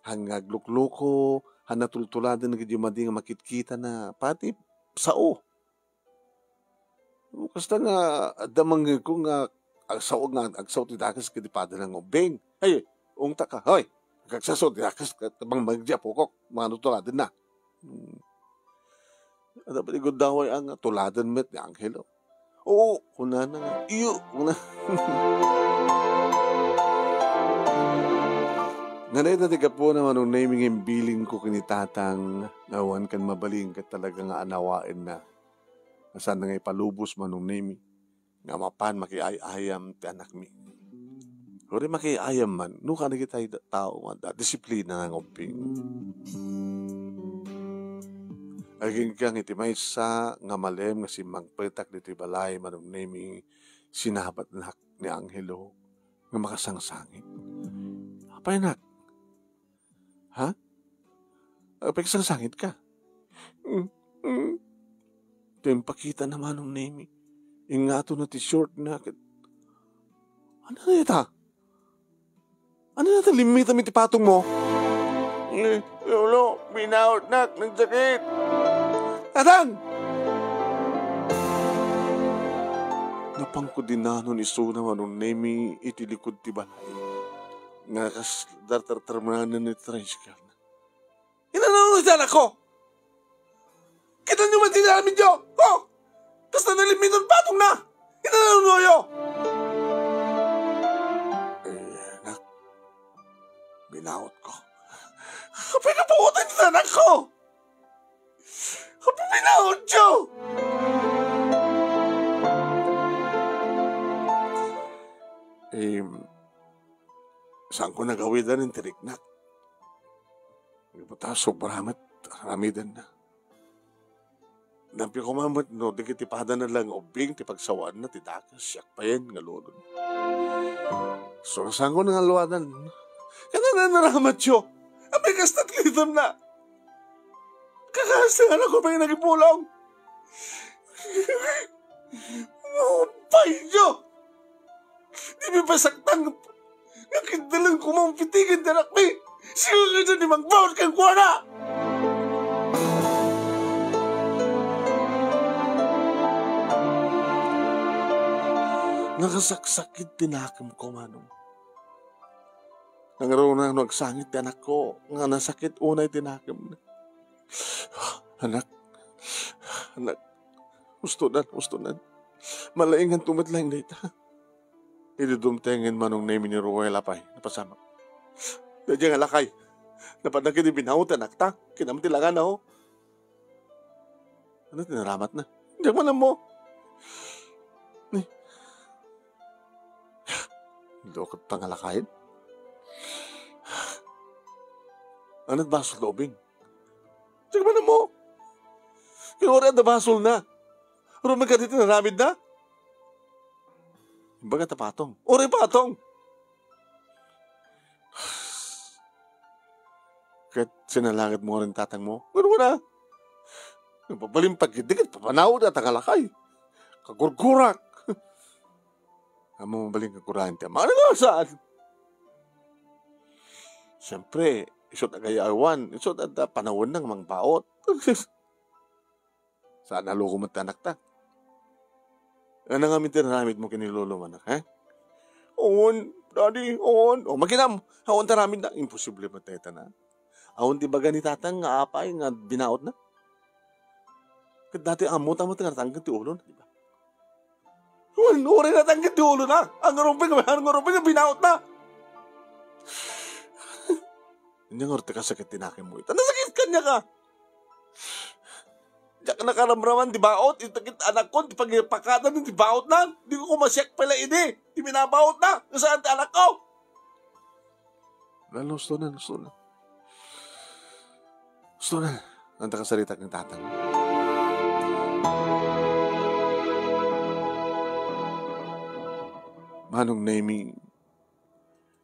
hangag lukluko hanatultuladan nga di madi nga makitkita na pati sao. Kasta nga damang ko nga agsaw nga agsaw ti dakas kadipada ng ubing. Ay, ungta ka. Hoy, kagsaso ti dakas tabang magja pokok manutuladan na. Ada pa igod daway ang tuladan met ni anghelo. Oo, kuna na nga. Iyo, kuna. Nanay na tiga po naman nung naming imbiling ko kinitatang nawan kan mabaling ka talaga nga anawain na. Nasaan na nga ipalubos man nung naming nga mapan makiayayam ti anak mi. Kuri makiayam man, nung ka na kita tao nga disiplina ng umping. Aging kang itimay sa nga malem nga si Mangpetak di tibalay man nung naming sinabat na ni Anghelo nga makasangsangit. Apay nak? Ha? Pagsangsangit ka? Tempakita naman ng name. Ingato na ti short na. Ano na ita? Ano na ita? Limita mi ti patong mo? Lolo, binaot nak ng sakit. Atang! Napangko din na nun iso naman ng name itilikod ti balay. Nga kas dartar-tarmanan ni tricycle na. Inanunod ako! Kita nyo man tinalamin nyo! Oh! Tas na nalimiton patong na! Inanunod nak, binaot ko. Kapag napukutan yung anak ko! Kapag binaot nyo! Saan ko nagawidan ng tiriknak? Ibuta, sobramat, ramidan na. Nampi ko mamat, no, di kitipada na lang ubing, tipagsawaan na, tidakas, siyak pa yan, ngalulod. So, saan ko nangaluwadan? Kaya na naramat siyo. Amay kastat litam na. Kakasahan ako pa yung nagipulong. Mupay niyo. Di ba saktan nakindalang kumampitigan na nakmi. Siya ka dyan ni magbawad kang kuwana. Nakasaksakit tinakam ko manong. Nangaraw na nagsangit anak ko. Nga nasakit unay tinakam na. Anak. Gusto na. Malaingan tumatlang na ita. Idudumtengin manong name ni Ruel Apay. Napasama. Dadya nga lakay. Napadagin ni binawutan akta. Kinamtilangan ako. Ano tinaramat na? Hindi mo na mo. Hindi ako pangalakayin. Ano't basol lobing? Hindi mo na mo. Kinura na basol na. Rumang ka dito naramid na. Baga ta patong. Uri patong. Kahit sinalangit mo rin tatang mo, gano'n na. Pabalimpag dikit, papanawad at tangalakay. Kagurgurak. Amo mabaling kakurante. Mga nga saan? Siyempre, isot agayawan, isot at panahon ng mga baot. Saan naloko mo tanak ta? Ano nga mintiramid mo kinilolo manak, ha? On, daddy, on. O, maginam. Haon taramid na. Imposible mateta na. Haon di baga ni tatang nga apay nga binaot na. Kat dati amot nga natanggan ti ulo na, di ba? Uri natanggan ti ulo na. Ang rumping nga binaot na. Hindi nga orte ka sakit tinakin mo. Nasakit ka niya ka. Diyak na karamraman, di baot. Itakit anak ko, di pagpakatan di baot na. Di ko kumasyak pala ini. Di minabaot na. Nasaan ti anak ko? Gusto na. Gusto na. Nanda ka salita ng tatang. Manong naming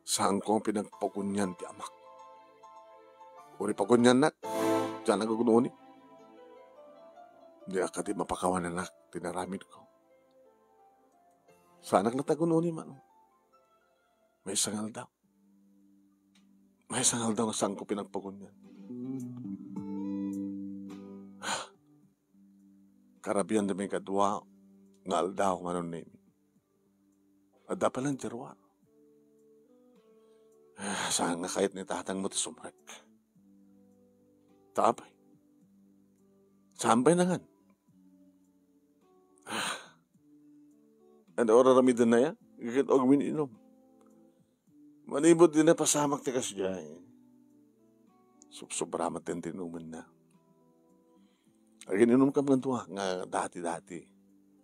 saan ko pinagpagunyan ti amak. Uri pagunyan na. Diyan nagagunoon ni. Hindi ka di mapakawan anak. Tinaramid ko. Sa anak na tagunoon ni manong. May sangal daw. May sangal daw saan ko pinagpagunyan. Karabian na may kadwa. Ngal daw manong naming. Ada palang jarwa. Saan nga kahit ni tatang mo ti sumrek. Tapay. Sampay na nga. Ano oraramidan na ya? Gagit og mininom. Manibod din na pasamak ti kasya. Sobramat din tinuman na. Agin inom ka mga tuwa nga dati-dati.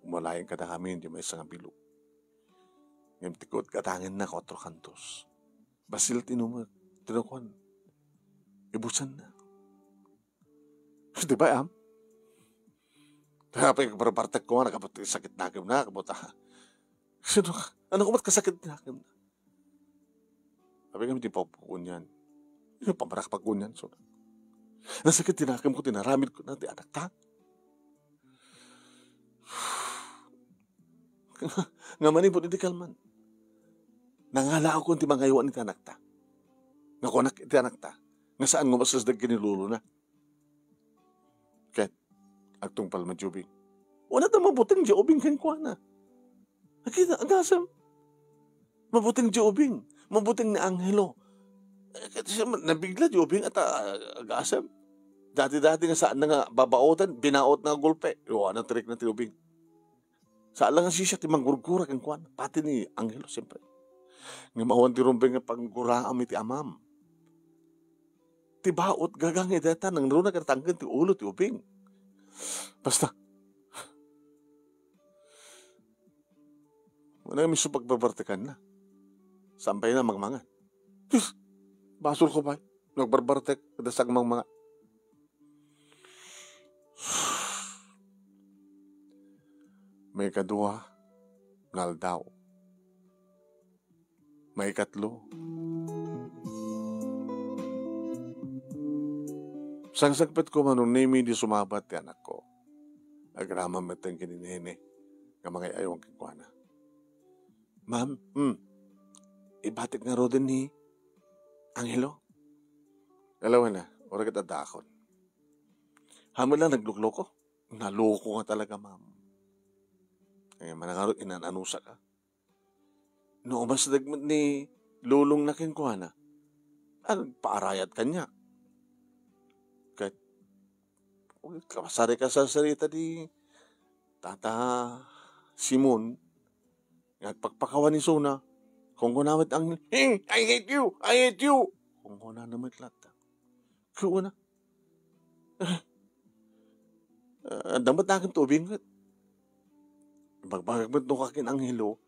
Umalayan ka na kami, hindi may isang bilog. Ngayon tikot katangin na 4 kantos. Basil tinumag, tinukon. Ibusan na. Di ba, am? Kaya partek ko nga, nakapot sakit na akim na, kapot ano ko ba't kasakit na akim na? Sabi kami, di pa upukun yan. Yung pamarak pagkun yan. So, nasakit tinakim ko, tinaramid ko na, di anak ta. Nga manin po, hindi kalman. Nangala ako ti mga iwan iti anak ta. Nga kunak iti anak ta. Nga saan mo masasdag kinilulo na. Ket, agtong palmadjubing. Una ta mabuting diubing kan kwa na. Nakita, agasam. Mabuting diubing. Mabuting na anghelo. Nabigla diubing at agasam. Dati-dati nga saan na nga babaotan, binaot na gulpe. Iwan ang trik na diubing. Saan lang siya ti manggurgura kan kwa na. Pati ni anghelo, siyempre. Nga mawan ti rumbeng nga pangguraam iti amam. Ti baot gagang ideta nang runa katanggan ti ulo ti ubing. Basta. Wala kami sa pagbarbartekan na. Sampay na magmangan. Basol ko ba? Nagbarbartek. Kadasag mga. May kadua. Ngal daw. May katlo. Sangsagpet ko manong name di sumabat ti anak ko. Agrama matang kininene. Nga mga ayawang kikwana. Ma'am, ibatik nga ro din ni Angelo. Alawan na, ora kita dakon. Hamon lang naglukloko. Naloko nga talaga, ma'am. Kaya manangarot inananusa ka. No, mas dagmat ni lulong na kinkwana. Paarayat kanya. Kahit kapasari ka sa sarita di Tata Simon. Nagpagpakawan ni Sona. Kung kunamit ang I hate you! I hate you! Kung kunamit lata. Kung na. Damat na aking tubing. Bagbagagmat no kakin Angelo.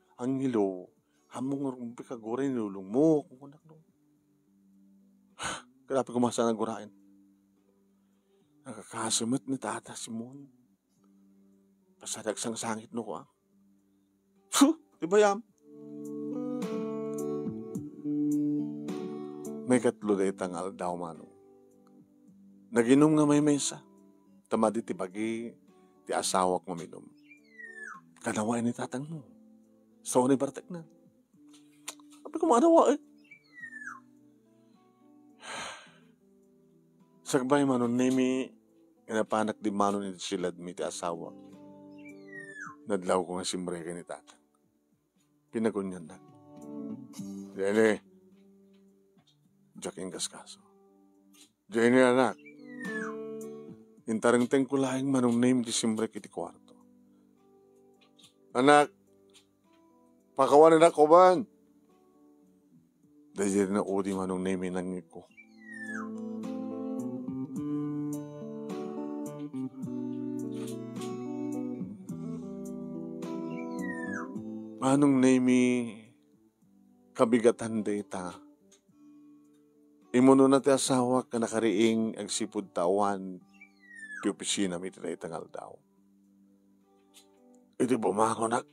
Hamong rumpi ka gore nilulong mo. Kung kunak no. Karapi kumasa na gurain. Nakakasamot ni Tata Simon. Pasadag sang sangit no ko ah. Diba yan? May katlo na itangal daw manong. Naginom nga may mesa. Tamadi ti bagi ti asawak mo minom. Kanawain ni tatang mo. So ni bartek na. Sabi ko manawa eh. Sagbay manon nimi inapanak di manon ni silad mi ti asawa. Nadlaw ko nga simbre ni tatang. Pinagunyan na. Jenny. Jaking kaskaso. Jenny anak. Intarang ko lahing manong name di simbre kiti kwarto. Anak. Pakawanan ako man. Dahil na udi manong name nangik ko. Manong name kabigatan data. Imuno na ti asawa ka nakariing agsipud tawan ti opisina mi ti tangal daw. Iti bumako nak.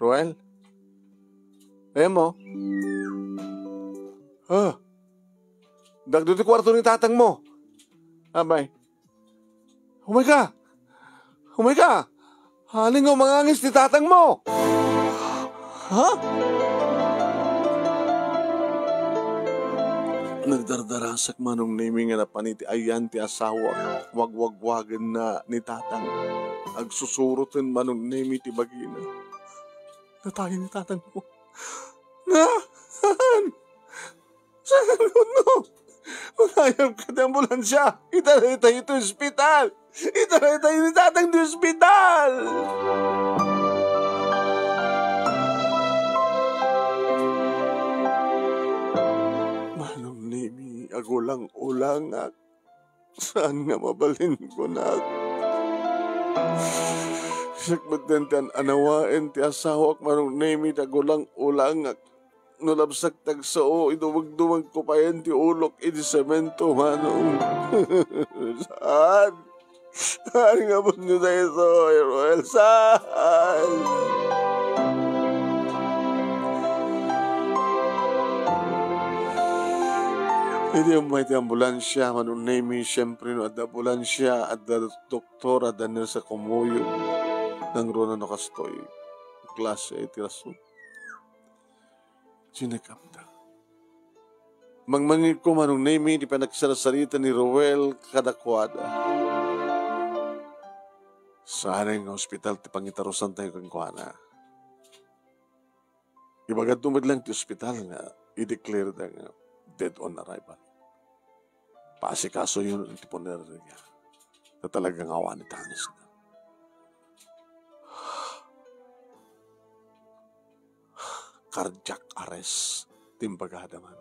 Roel? Mo? Dagdo ti kwarto ni tatang mo. Abay. Humay ka! Humay ka! Haling o mangangis ti tatang mo! Ha? Nagdardarasak manong naming nga napaniti ayan ti asawa. Wagwagwagan na ni tatang. Agsusurutin manong nami ti bagina. Natay ni tatang mo. Saan no? Magayam ka ng ambulansya. Itaray tayo ito ospital. Itaray tayo ni tatang di ospital. Manong nami, agulang-ulang ak. Saan nga mabalin ko na? Sakbatentan anawain ti asawak manong nami, agulang-ulang ak. Nulabsak tagsao, iduwag-duwag ko pa yan ti ulok, iti semento, manong. Saan? Saan nga po nyo tayo so, Roel? Saan? Hindi yung may ti ambulansya, manong name, siyempre no, at ambulansya, at doktor, at danil sa kumuyo, ng rona no kastoy, klase, iti rason. Sinakapta. Mangmangit ko manong name, di pa nagsarasarita ni Roel kadakwada. Sana yung hospital, ti pangitarusan tayo kang kuhana. Ibagad tumad lang ti hospital nga, i-declare na nga, dead on arrival. Paasikaso yun, ti poner niya, na talagang awa ni tangis na. Cardiac arrest, timbagada man.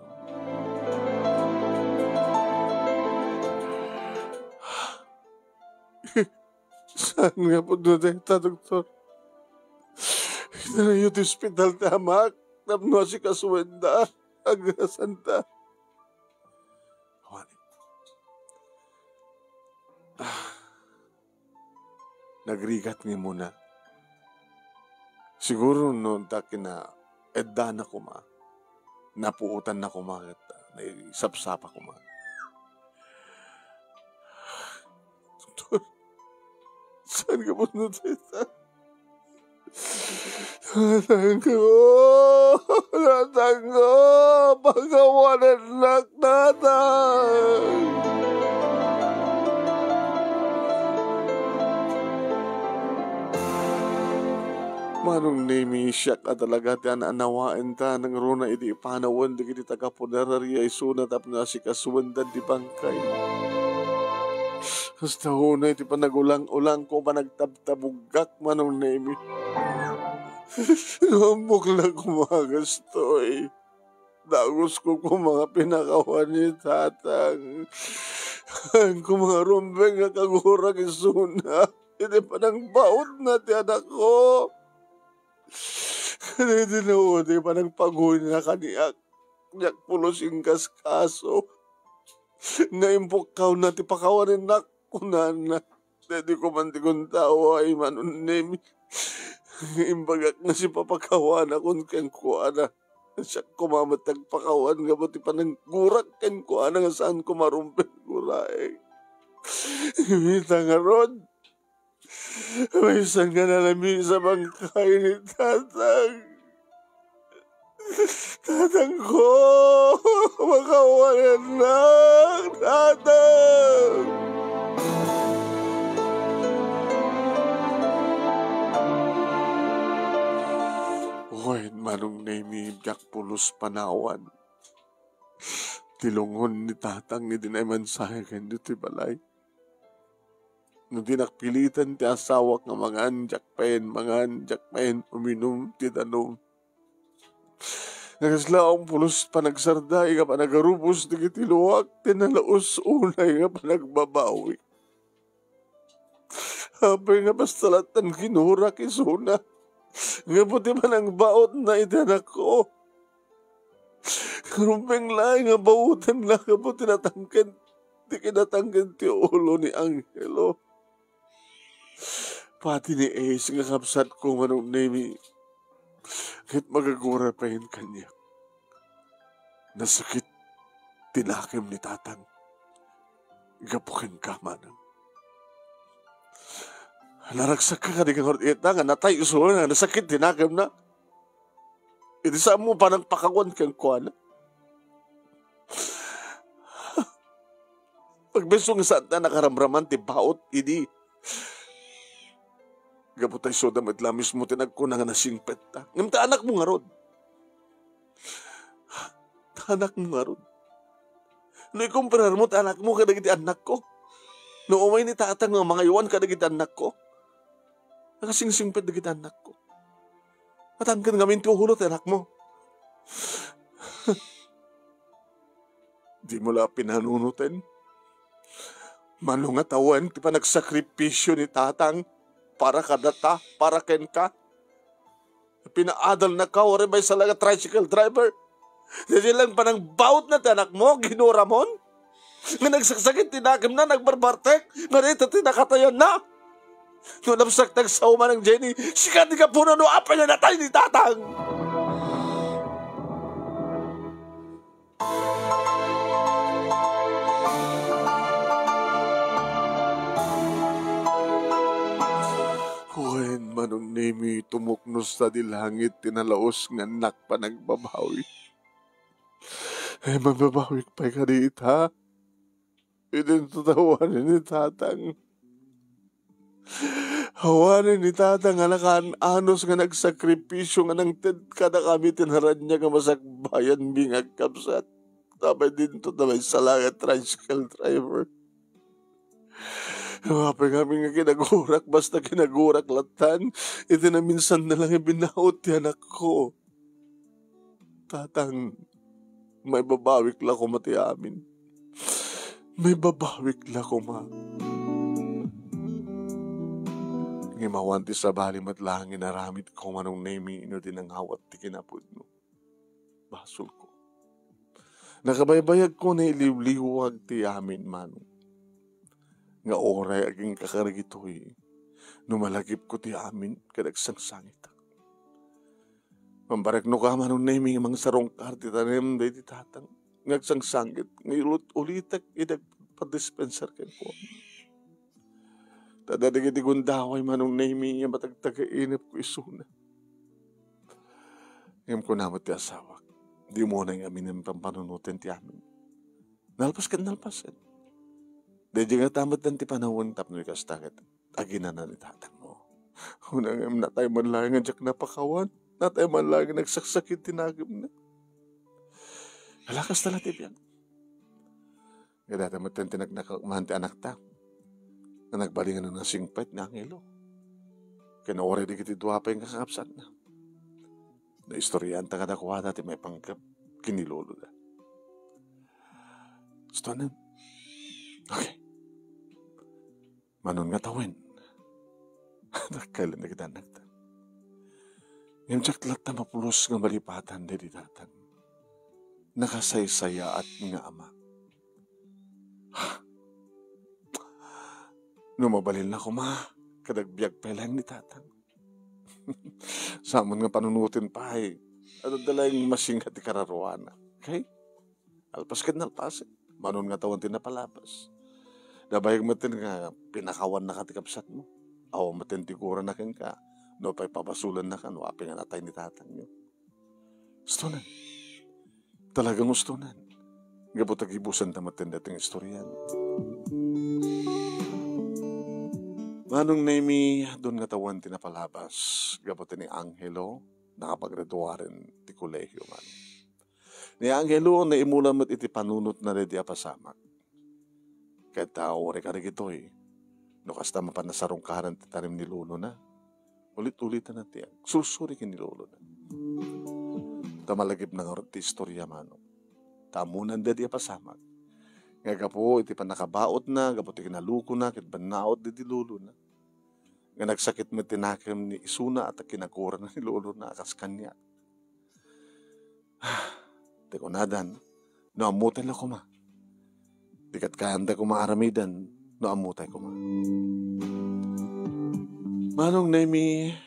Saan nga po doon ta, doktor? Hinarayo ti hospital tamak, napno si kasuwenda, agasanta. Awani. Nagrigat ni muna. Siguro noon takin na edda na kuma, napuutan na kuma, at naisapsapa kuma. Doktor, saan ka po nutita? Natang ko, pagawanan lang natang. Manong name siya ka talaga ti anawain ta ng runa iti ipanawan di kiti tagapunerarya isuna tap na si kasuwendan di bangkay. Hasta huna iti panagulang-ulang ko panagtabtabugak manong name. Namukla kumagastoy. Dagos ko kung mga pinakawan ni tatang. Kung mga rumbeng nga kagurang isuna. Iti panang baon na ti anak ko. Kaya dinuudi pa ng pagoy na kaniyak. Niyak pulos yung kaskaso. Naimpok na ti pakawanin na kunan na. Dadi ko man ti kong tawa ay manunim. Imbagak na si papakawan akong kang kuwana. Siya kumamatag pakawan nga buti pa nang gurak ken ko ana nga saan ko marumpin guray. Imita nga rod. May isang nga nalami sa bangkay ni tatang. Tatang ko! Makawalan na! Tatang! Uy, manong name Jack Pulos Panawan. Tilungon ni tatang ni dinayman sa akin dito balay. Nung dinakpilitan ti asawak nga mga anjak paen, uminom ti danom. Nagaslaong pulos panagsarday nga panagarubos di kitiluwak, tinalaos unay nga panagbabawi. Hapay nga pastalatan kinura kisuna, nga puti man ang baot na itanak ko. Karumpeng lang nga bautan lang nga puti natangkin, di kinatangkin ti ulo ni Angelo. Pati ni Ace nga kapsat ko manong name kahit magagura pa yun kanya. Nasakit tinakim ni tatang. Gapukin ka manang. Naragsak ka di kang horita nga natay usulo nga nasakit tinakim na. Iti saan mo pa nang pakakon kang kuwana. Pagbesong saan na nakaramraman ti baot idi. Gabutay soda madlamis mo tinagko nga nasingpet ta. Ngamta anak mo nga rod. Anak mo nga rod. No ikumparar mo anak mo kadagiti anak ko. No umay ni tatang nga mga iwan kadagiti anak ko. Nakasingsingpet dagiti anak ko. Matangkan ngamin ti uhulot anak mo. Di mo la pinanunutin. Manungatawan ti panagsakripisyo ni tatang. Para kadata, para ken ka. Pinaadal na ka, ori may salaga tricycle driver. Dili lang pa ng baut na tanak mo, ginura mon. Nga nagsaksakit, tinagam na, nagbarbartek. Nga rito, tinakatayan na. Nung napsak nagsauma ng Jenny, sikat di ka po na no, apay na natay ni tatang. Wen manong name tumuknos sa dilangit tinalaos nga anak pa nagbabawi. Magbabawi pa ka dito ha? Idintutawan ni tatang. Hawanin ni tatang nga nakaan-anos nga nagsakripisyo nga nang kada kami tinaran niya nga masakbayan bingag kapsat. Tapay din to na may salagat tricycle driver. Wapay kami nga kinagurak, basta kinagurak latan. Ito na minsan na lang ibinaot yan ako. Tatang, may babawik la ko mati amin. May babawik la ko ma. Ngimawanti sa balim at lang inaramit ko manong name ino din ang hawat ti kinapod mo. Basol ko. Nakabaybayag ko na iliwliwag ti amin manong. Nga oray aging kakaragitoy, numalagip ko ti amin kadagsang sangit. Mambarek no ka manong naming mga sarong karti tanem day ti tatang, ngagsang sangit, ngayulot ulitak idag pa-dispenser ken ko. Tadadig iti gundaway manong naming yung matagtagainip ko isuna. Ngayon ko naman ti asawak, di mo na yung amin ng pampanunutin ti amin. Nalpas ka nalpasan. Dahil nga tamat ng ti panahon tapno ikastakit, agina na ni tatang mo. Unang natay man lang nga jak napakawan, natay man lang nagsaksakit tinagim na. Halakas tala tibyan. Kaya tamat ng tinagnakalmahan ti anak ta, na nagbalingan ng nasingpet ni Angelo. Kaya naore di kiti duwapay nga kakapsat na. Na istoryan ta kadakuha dati may pangkap, kinilolo na. Gusto na. Okay. Manon nga tawin. Kailan na kita nagta. Ngayon tsak na mapulos nga malipatan di tatang. Nakasaysaya at nga ama. Numabalil na ko ma. Kadagbiag pa lang ni tatang. Samon nga panunutin pa eh. Ano dala yung masing at ikararuana. Okay? Alpas ka nalpas. Manon nga tawan tinapalapas. Dabayag matin nga pinakawan na katikapsat mo. Aw matin tiguran na ken ka. No pa'y papasulan na ka. No api nga natay ni tatang nyo. Gusto na. Talagang gusto na. Gabot agibusan tamatin dating istoryan. Manong Nemi, doon nga tawan tinapalabas. Gabot ni Angelo, nakapagraduaren ti kolehyo man. Ni Angelo, naimula mo't iti panunot na redi apasamak. Kahit tao, rekari gitoy. No kasta mapanasarong kaharan ti tanim ni Lolo na. Ulit-ulit na natin. Susurikin ni Lolo na. Tamalagip na nga ti istorya mano. Tamunan dedi apasamak. Nga gapo, iti panakabaot na, gapo ti kinaluko na, kit banaot di Lolo na. Nga nagsakit mo tinakim ni Isuna at kinakura na ni Lolo na akas kanya. Teko nadan, no amutay la kuma. Dikat kanda ko maaramidan, no amutay kuma. Manong Nemi,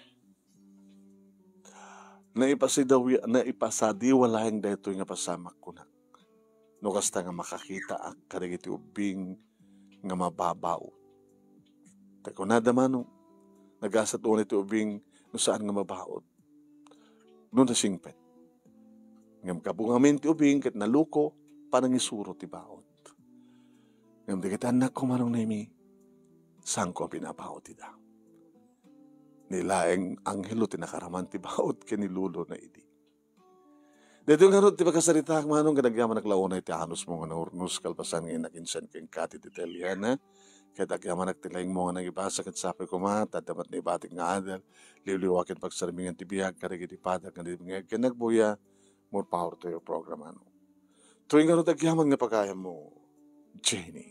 naipasadiwala yung daytoy nga pasamak ko na. No kasta nga makakita ak kadagiti ubing nga mababaw. Teko nada manong, nagasat ulit iti ubing no saan nga mabaot. No nasingpet. Ngam kabungamin ti ubing ket naluko parang isuro ti baot. Ngam di kita anak ko manong Nemi, saan ko pinabaot ti da. Nilaeng Angelo tinakaraman ti baot ken ni Lolo na idi. Dito nga ron ti pagkasarita manong kadagyaman naglaunay ti hanos mo nga naurnus kalpasan nga inakinsan ken kati ti Italiana. Kaya dagyaman nagtilaing mo nga nagibasa ket sapay ko tadamat na ibating nga adal. Liwliwakin pagsarmingan ti biyag karigi ti padag nga dibingag ken nagbuya. More power to your program ano. Tuwing nga ron dagyaman nga pagkaya mo, Jenny.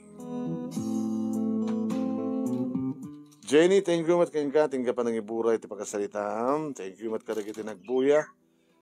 Jenny, thank you mat kain ka. Tingga pa nang iburay ti pagkasarita. Thank you mat karigi ti nagbuya.